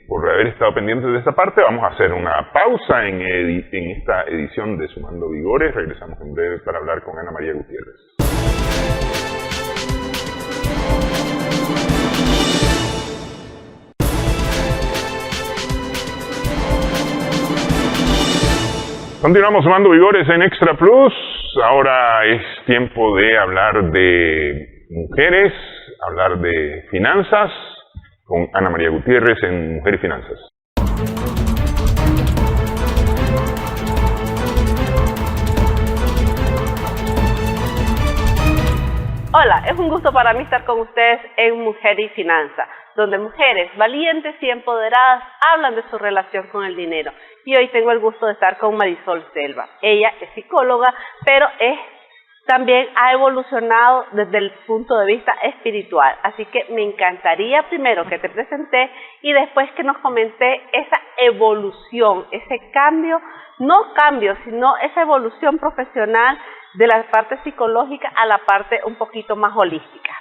por haber estado pendientes de esta parte. Vamos a hacer una pausa en esta edición de Sumando Vigores. Regresamos en breve para hablar con Ana María Gutiérrez. Continuamos Sumando Vigores en Extra Plus. Ahora es tiempo de hablar de mujeres, hablar de finanzas, con Ana María Gutiérrez en Mujer y Finanzas. Hola, es un gusto para mí estar con ustedes en Mujer y Finanzas, donde mujeres valientes y empoderadas hablan de su relación con el dinero. Y hoy tengo el gusto de estar con Marisol Selva. Ella es psicóloga, pero es también ha evolucionado desde el punto de vista espiritual. Así que me encantaría primero que te presenté y después que nos comenté esa evolución, ese cambio, no cambio, sino esa evolución profesional de la parte psicológica a la parte un poquito más holística.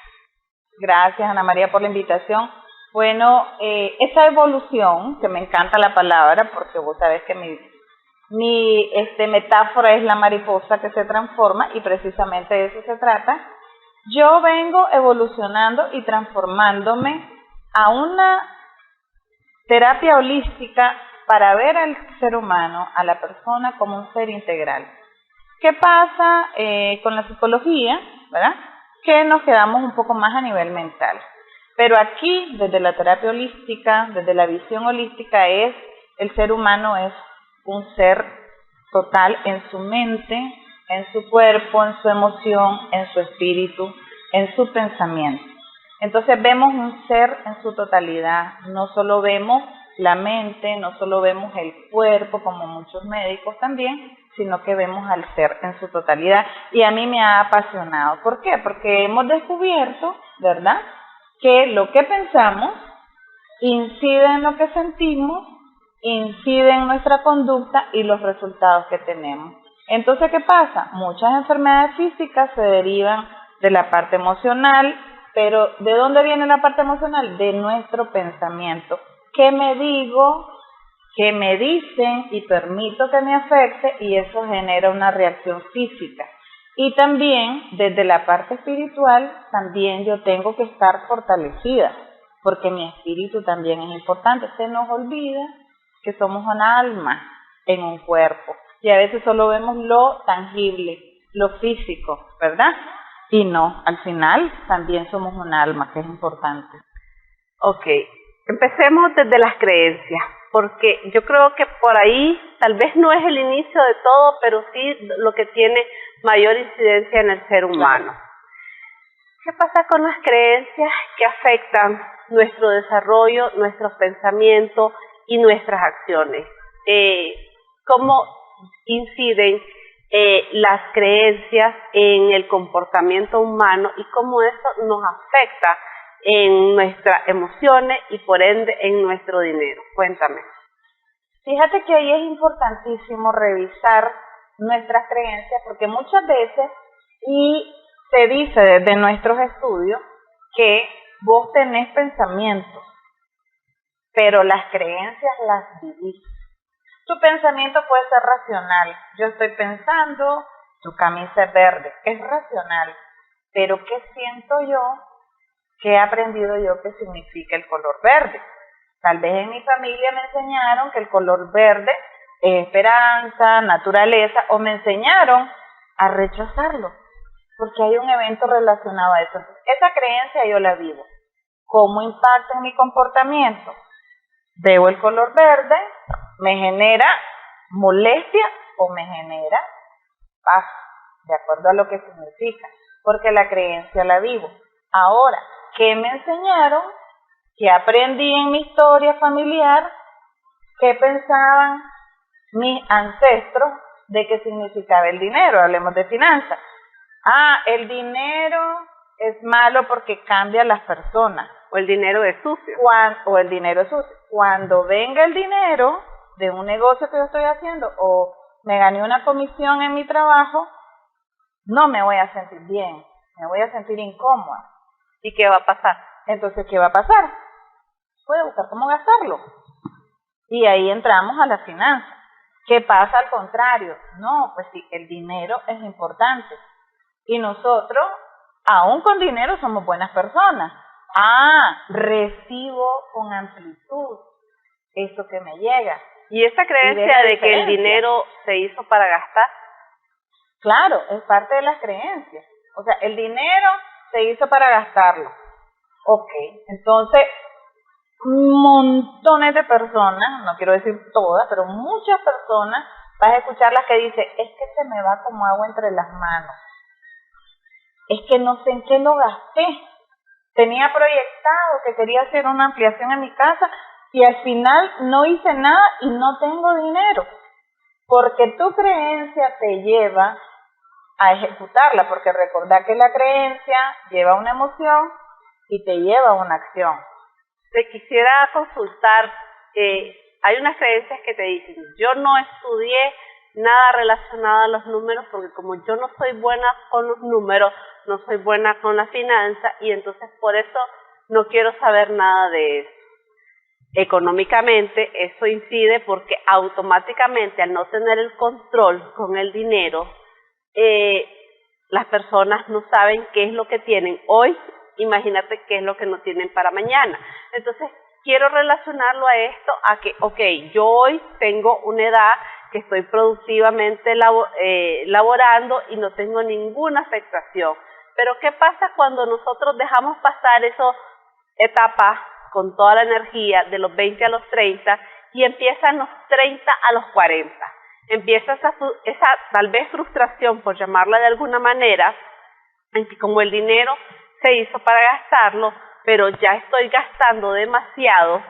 Gracias, Ana María, por la invitación. Bueno, esa evolución, que me encanta la palabra, porque vos sabés que mi metáfora es la mariposa que se transforma y precisamente de eso se trata. Yo vengo evolucionando y transformándome a una terapia holística para ver al ser humano, a la persona como un ser integral. ¿Qué pasa con la psicología, verdad? Que nos quedamos un poco más a nivel mental. Pero aquí, desde la terapia holística, desde la visión holística, el ser humano es un ser total en su mente, en su cuerpo, en su emoción, en su espíritu, en su pensamiento. Entonces vemos un ser en su totalidad, no solo vemos la mente, no solo vemos el cuerpo como muchos médicos también, sino que vemos al ser en su totalidad. Y a mí me ha apasionado. ¿Por qué? Porque hemos descubierto, ¿verdad?, que lo que pensamos incide en lo que sentimos, incide en nuestra conducta y los resultados que tenemos. Entonces, ¿qué pasa? Muchas enfermedades físicas se derivan de la parte emocional, pero ¿de dónde viene la parte emocional? De nuestro pensamiento. ¿Qué me digo? ¿Qué me dicen? Y permito que me afecte, y eso genera una reacción física. Y también, desde la parte espiritual, también yo tengo que estar fortalecida, porque mi espíritu también es importante. Se nos olvida que somos un alma en un cuerpo, y a veces solo vemos lo tangible, lo físico, ¿verdad? Y no, al final también somos un alma, que es importante. Ok, empecemos desde las creencias, porque yo creo que por ahí tal vez no es el inicio de todo, pero sí lo que tiene mayor incidencia en el ser humano. ¿Qué pasa con las creencias que afectan nuestro desarrollo, nuestros pensamientos y nuestras acciones? ¿Cómo inciden las creencias en el comportamiento humano y cómo eso nos afecta en nuestras emociones y por ende en nuestro dinero? Cuéntame. Fíjate que ahí es importantísimo revisar nuestras creencias, porque muchas veces, y se dice desde nuestros estudios, que vos tenés pensamientos, pero las creencias las vivís. Tu pensamiento puede ser racional. Yo estoy pensando, tu camisa es verde. Es racional. Pero ¿qué siento yo? ¿Qué he aprendido yo que significa el color verde? Tal vez en mi familia me enseñaron que el color verde es esperanza, naturaleza, o me enseñaron a rechazarlo, porque hay un evento relacionado a eso. Entonces, esa creencia yo la vivo. ¿Cómo impacta en mi comportamiento? Veo el color verde, me genera molestia o me genera paz, de acuerdo a lo que significa, porque la creencia la vivo. Ahora, ¿qué me enseñaron? ¿Qué aprendí en mi historia familiar? ¿Qué pensaban mis ancestros de qué significaba el dinero? Hablemos de finanzas. El dinero es malo porque cambia a las personas. O el dinero es sucio. O el dinero es sucio. Cuando venga el dinero de un negocio que yo estoy haciendo, o me gané una comisión en mi trabajo, no me voy a sentir bien, me voy a sentir incómoda. ¿Y qué va a pasar? Entonces, ¿qué va a pasar? Voy a buscar cómo gastarlo. Y ahí entramos a las finanzas. ¿Qué pasa al contrario? No, pues sí, el dinero es importante. Y nosotros, aún con dinero, somos buenas personas. Recibo con amplitud eso que me llega. ¿Y esa creencia de que el dinero se hizo para gastar? Claro, es parte de las creencias. O sea, el dinero se hizo para gastarlo. Ok, entonces, montones de personas, no quiero decir todas, pero muchas personas, vas a escuchar las que dicen, es que se me va como agua entre las manos. Es que no sé en qué lo gasté. Tenía proyectado que quería hacer una ampliación en mi casa y al final no hice nada y no tengo dinero. Porque tu creencia te lleva a ejecutarla, porque recordá que la creencia lleva una emoción y te lleva a una acción. Te quisiera consultar, hay unas creencias que te dicen, yo no estudié nada relacionado a los números porque como yo no soy buena con los números, no soy buena con la finanza y entonces por eso no quiero saber nada de eso. Económicamente eso incide porque automáticamente al no tener el control con el dinero, las personas no saben qué es lo que tienen hoy, imagínate qué es lo que no tienen para mañana. Entonces quiero relacionarlo a esto, a que, ok, yo hoy tengo una edad que estoy productivamente laborando y no tengo ninguna afectación. Pero ¿qué pasa cuando nosotros dejamos pasar esas etapas con toda la energía de los 20 a los 30 y empiezan los 30 a los 40? Empieza esa tal vez frustración, por llamarla de alguna manera, en que como el dinero se hizo para gastarlo, pero ya estoy gastando demasiado,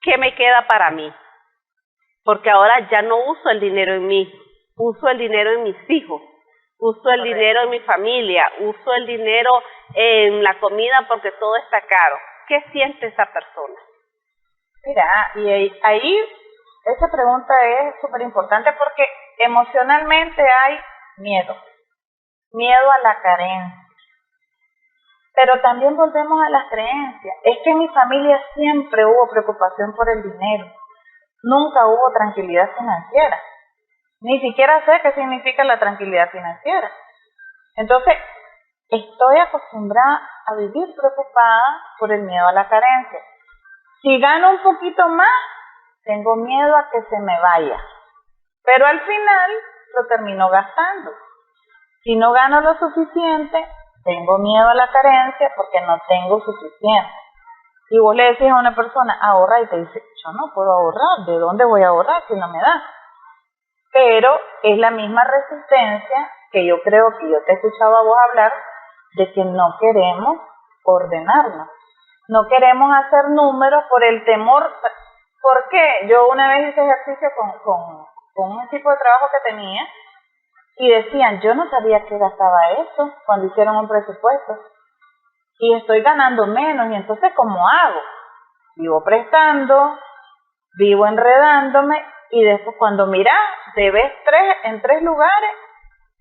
¿qué me queda para mí? Porque ahora ya no uso el dinero en mí, uso el dinero en mis hijos, uso el dinero en mi familia, uso el dinero en la comida porque todo está caro. ¿Qué siente esa persona? Mira, y ahí esa pregunta es súper importante porque emocionalmente hay miedo a la carencia. Pero también volvemos a las creencias. Es que en mi familia siempre hubo preocupación por el dinero. Nunca hubo tranquilidad financiera. Ni siquiera sé qué significa la tranquilidad financiera. Entonces, estoy acostumbrada a vivir preocupada por el miedo a la carencia. Si gano un poquito más, tengo miedo a que se me vaya. Pero al final lo termino gastando. Si no gano lo suficiente, tengo miedo a la carencia porque no tengo suficiente. Y vos le decís a una persona, ahorra, y te dice, yo no puedo ahorrar, ¿de dónde voy a ahorrar si no me da? Pero es la misma resistencia que yo creo que yo te escuchaba a vos hablar, de que no queremos ordenarnos. No queremos hacer números por el temor. ¿Por qué? Yo una vez hice ejercicio con un equipo de trabajo que tenía, y decían, yo no sabía que gastaba eso cuando hicieron un presupuesto. Y estoy ganando menos, y entonces ¿cómo hago? Vivo prestando, vivo enredándome, y después cuando mirás, debes en 3 lugares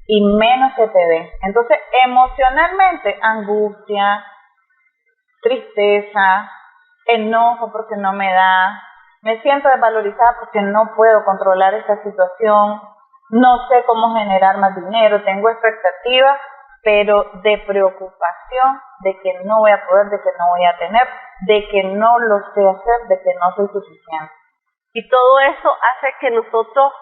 y menos se te ve. Entonces, emocionalmente, angustia, tristeza, enojo porque no me da, me siento desvalorizada porque no puedo controlar esta situación, no sé cómo generar más dinero, tengo expectativas, pero de preocupación de que no voy a poder, de que no voy a tener, de que no lo sé hacer, de que no soy suficiente. Y todo eso hace que nosotros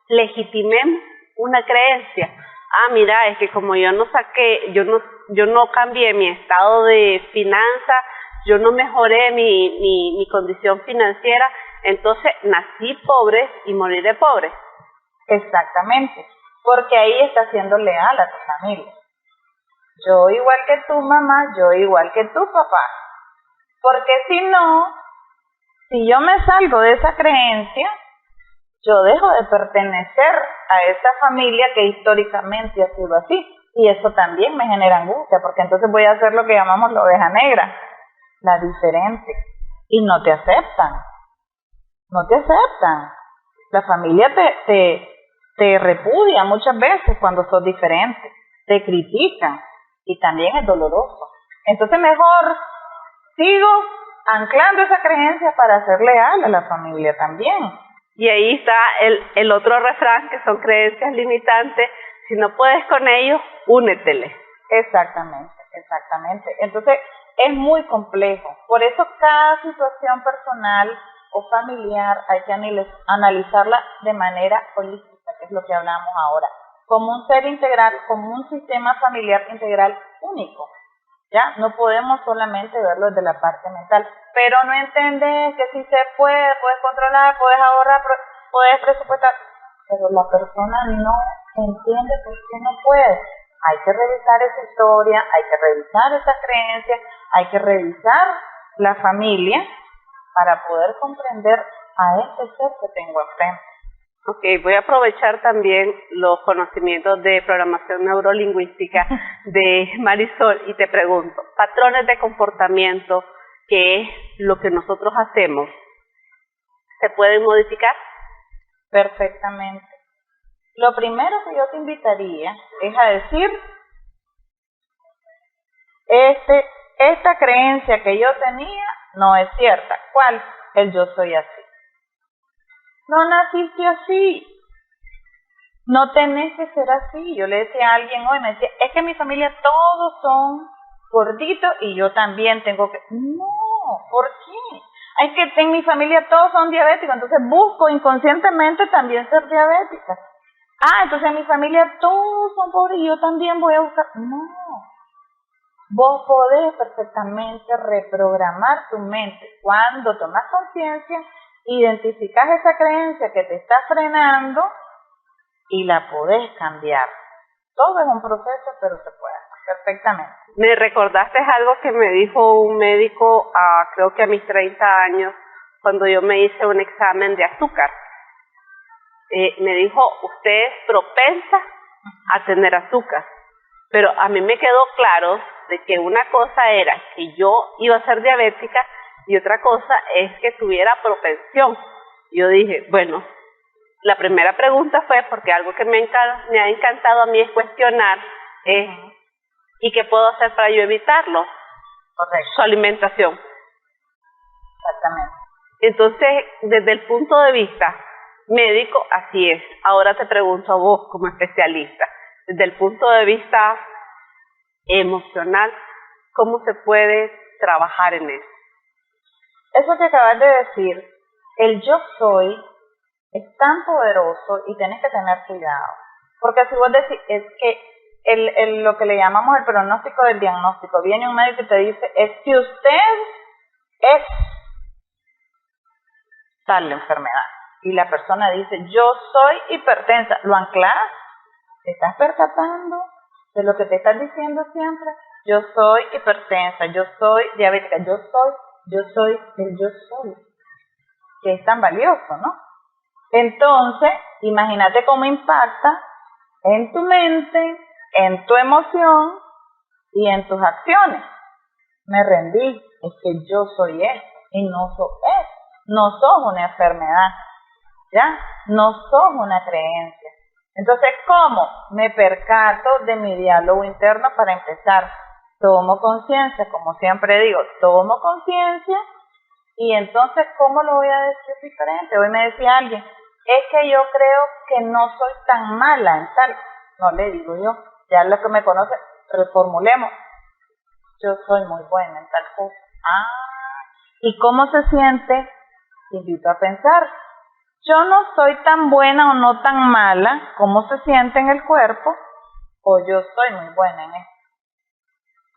legitimemos una creencia. Ah, mira, es que como yo no cambié mi estado de finanzas, yo no mejoré mi condición financiera, entonces nací pobre y moriré pobre. Exactamente, porque ahí estás siendo leal a tu familia. Yo igual que tu mamá, yo igual que tu papá. Porque si no, si yo me salgo de esa creencia, yo dejo de pertenecer a esa familia que históricamente ha sido así. Y eso también me genera angustia, porque entonces voy a hacer lo que llamamos la oveja negra, la diferente. Y no te aceptan. No te aceptan. La familia te repudia muchas veces cuando sos diferente. Te critican. Y también es doloroso. Entonces mejor sigo anclando esa creencia para ser leal a la familia también. Y ahí está el otro refrán, que son creencias limitantes. Si no puedes con ellos, úneteles. Exactamente. Entonces es muy complejo. Por eso cada situación personal o familiar hay que analizarla de manera holística, que es lo que hablamos ahora, como un ser integral, como un sistema familiar integral único. ¿Ya? No podemos solamente verlo desde la parte mental, pero no entender que si se puede, puedes controlar, puedes ahorrar, puedes presupuestar, pero la persona no entiende por qué no puede. Hay que revisar esa historia, hay que revisar esas creencias, hay que revisar la familia para poder comprender a este ser que tengo enfrente. Ok, voy a aprovechar también los conocimientos de programación neurolingüística de Marisol y te pregunto, patrones de comportamiento, que es lo que nosotros hacemos, ¿se pueden modificar? Perfectamente. Lo primero que yo te invitaría es a decir, esta creencia que yo tenía no es cierta. ¿Cuál? El yo soy así. No naciste así. No tenés que ser así. Yo le decía a alguien hoy, me decía, es que en mi familia todos son gorditos y yo también tengo que... No, ¿por qué? Es que en mi familia todos son diabéticos, entonces busco inconscientemente también ser diabética. Entonces en mi familia todos son pobres y yo también voy a buscar... No. Vos podés perfectamente reprogramar tu mente. Cuando tomas conciencia, identificas esa creencia que te está frenando y la podés cambiar. Todo es un proceso, pero se puede hacer perfectamente. Me recordaste algo que me dijo un médico, creo que a mis 30 años, cuando yo me hice un examen de azúcar. Me dijo, usted es propensa a tener azúcar. Pero a mí me quedó claro de que una cosa era que yo iba a ser diabética y otra cosa es que tuviera propensión. Yo dije, bueno, la primera pregunta fue, porque algo que me ha encantado a mí es cuestionar, ¿y qué puedo hacer para yo evitarlo? Correcto. Su alimentación. Exactamente. Entonces, desde el punto de vista médico, así es. Ahora te pregunto a vos como especialista, desde el punto de vista emocional, ¿cómo se puede trabajar en eso? Eso que acabas de decir, el yo soy, es tan poderoso y tienes que tener cuidado. Porque si vos decís, es que lo que le llamamos el pronóstico del diagnóstico, viene un médico y te dice, es que usted es tal enfermedad. Y la persona dice, yo soy hipertensa. ¿Lo anclas? ¿Te estás percatando de lo que te están diciendo siempre? Yo soy hipertensa, yo soy diabética, yo soy el yo soy. Que es tan valioso, ¿no? Entonces, imagínate cómo impacta en tu mente, en tu emoción y en tus acciones. Me rendí, es que yo soy esto y no soy esto. No sos una enfermedad, ¿ya? No sos una creencia. Entonces, ¿cómo? Me percato de mi diálogo interno para empezar. Tomo conciencia, como siempre digo, tomo conciencia y entonces, ¿cómo lo voy a decir diferente? Hoy me decía alguien, es que yo creo que no soy tan mala en tal. No le digo yo, ya los que me conocen, reformulemos. Yo soy muy buena en tal cosa. ¿Y cómo se siente? Te invito a pensar. Yo no soy tan buena o no tan mala, ¿cómo se siente en el cuerpo? O yo soy muy buena en esto.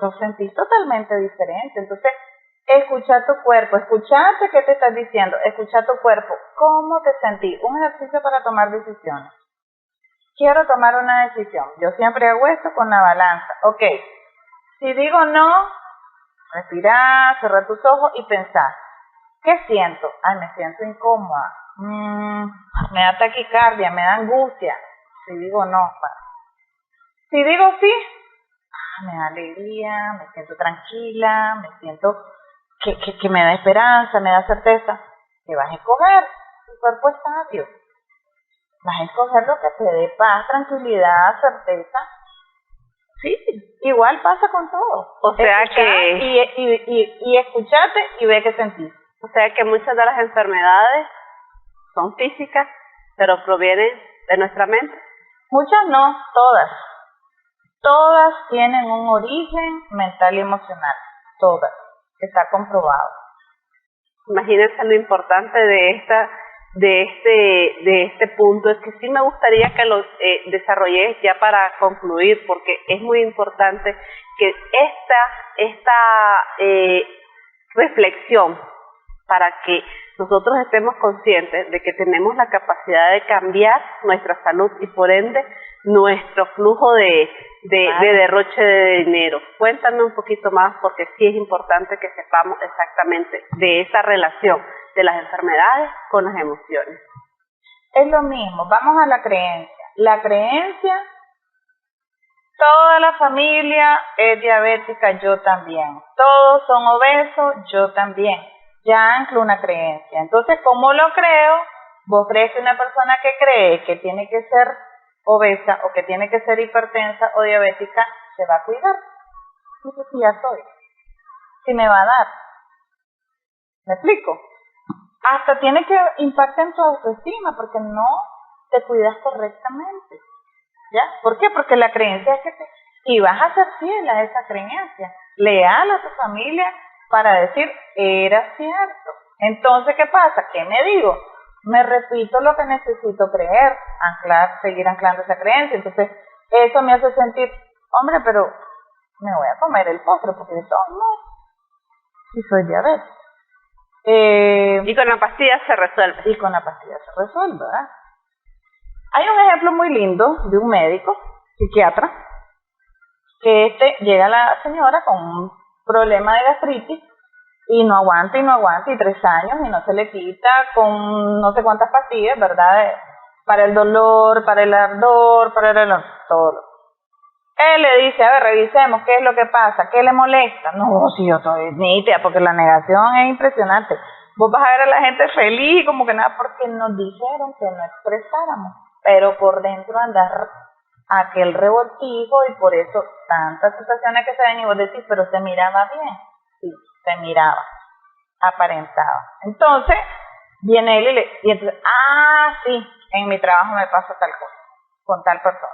Lo sentís totalmente diferente. Entonces, escucha tu cuerpo, escuchate qué te estás diciendo, escucha tu cuerpo, ¿cómo te sentís? Un ejercicio para tomar decisiones. Quiero tomar una decisión. Yo siempre hago esto con la balanza. Ok, si digo no, respirá, cerrá tus ojos y pensá. ¿Qué siento? Me siento incómoda. Me da taquicardia, me da angustia. Si digo no, si digo sí, me da alegría, me siento tranquila, me siento que me da esperanza, me da certeza. ¿Qué vas a escoger? Tu cuerpo es sabio. Vas a escoger lo que te dé paz, tranquilidad, certeza. Sí, igual pasa con todo. O sea escuchar y escuchate y ve qué sentís. O sea que muchas de las enfermedades son físicas, pero provienen de nuestra mente. Muchas no, todas. Todas tienen un origen mental y emocional. Todas. Está comprobado. Imagínense lo importante de este punto. Es que sí me gustaría que lo desarrolles ya para concluir, porque es muy importante que esta reflexión, para que nosotros estemos conscientes de que tenemos la capacidad de cambiar nuestra salud y por ende nuestro flujo de derroche de dinero. Cuéntame un poquito más, porque sí es importante que sepamos exactamente de esa relación de las enfermedades con las emociones. Es lo mismo, vamos a la creencia. La creencia, toda la familia es diabética, yo también. Todos son obesos, yo también. Ya anclo una creencia. Entonces, ¿cómo lo creo? Vos crees que una persona que cree que tiene que ser obesa o que tiene que ser hipertensa o diabética se va a cuidar. Entonces, si ya soy, si me va a dar. ¿Me explico? Hasta tiene que impactar en tu autoestima porque no te cuidas correctamente. ¿Ya? ¿Por qué? Porque la creencia es que y vas a ser fiel a esa creencia, leal a tu familia para decir, era cierto. Entonces, ¿qué pasa? ¿Qué me digo? Me repito lo que necesito creer, seguir anclando esa creencia. Entonces, eso me hace sentir, hombre, pero me voy a comer el postre porque de todos modos, si soy diabética. Y con la pastilla se resuelve. Y con la pastilla se resuelve, ¿verdad? Hay un ejemplo muy lindo de un médico, psiquiatra, que llega la señora con un problema de gastritis y no aguanta, y 3 años y no se le quita con no sé cuántas pastillas, ¿verdad? Para el dolor, para el ardor, todo. Él le dice, a ver, revisemos qué es lo que pasa, qué le molesta. No, si yo estoy nítida, porque la negación es impresionante. Vos vas a ver a la gente feliz, como que nada, porque nos dijeron que no expresáramos, pero por dentro andar aquel revoltijo y por eso tantas situaciones que se ven y vos decís, pero se miraba bien. Sí, se miraba, aparentaba. Entonces, viene él y entonces, sí, en mi trabajo me pasa tal cosa, con tal persona.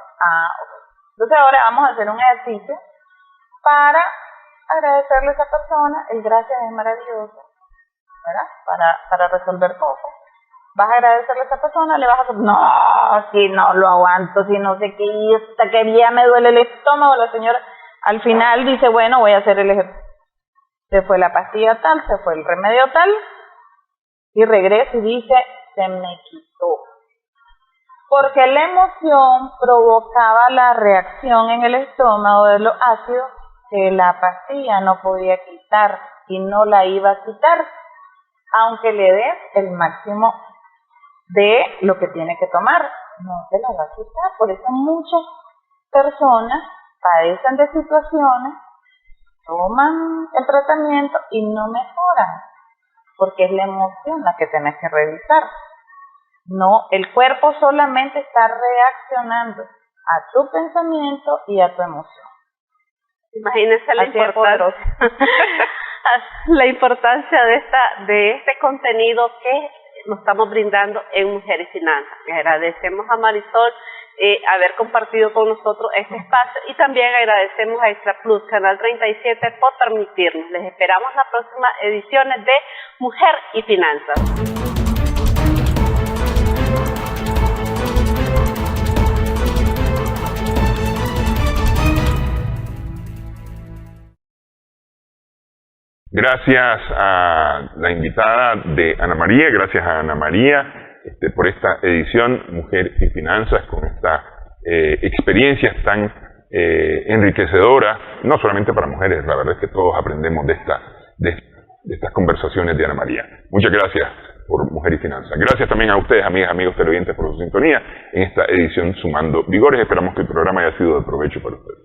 Ok. Entonces ahora vamos a hacer un ejercicio para agradecerle a esa persona. El gracias es maravilloso, ¿verdad? Para resolver cosas. Vas a agradecerle a esa persona, le vas a decir, no, si no lo aguanto, si no sé qué, hasta que ya me duele el estómago. La señora al final dice, bueno, voy a hacer el ejercicio. Se fue la pastilla tal, se fue el remedio tal, y regresa y dice, se me quitó. Porque la emoción provocaba la reacción en el estómago de los ácidos que la pastilla no podía quitar y no la iba a quitar, aunque le des el máximo de lo que tiene que tomar, no se la va a quitar. Por eso muchas personas padecen de situaciones, toman el tratamiento y no mejoran, porque es la emoción la que tienes que revisar. No, el cuerpo solamente está reaccionando a tu pensamiento y a tu emoción. Imagínense la importancia de este contenido que nos estamos brindando en Mujeres y Finanzas. Le agradecemos a Marisol haber compartido con nosotros este espacio y también agradecemos a Extra Plus, Canal 37, por permitirnos. Les esperamos en las próximas ediciones de Mujer y Finanzas. Gracias a la invitada de Ana María, gracias a Ana María por esta edición Mujer y Finanzas, con esta experiencias tan enriquecedora, no solamente para mujeres, la verdad es que todos aprendemos de estas conversaciones de Ana María. Muchas gracias por Mujer y Finanzas. Gracias también a ustedes, amigas, amigos televidentes, por su sintonía en esta edición Sumando Vigores. Esperamos que el programa haya sido de provecho para ustedes.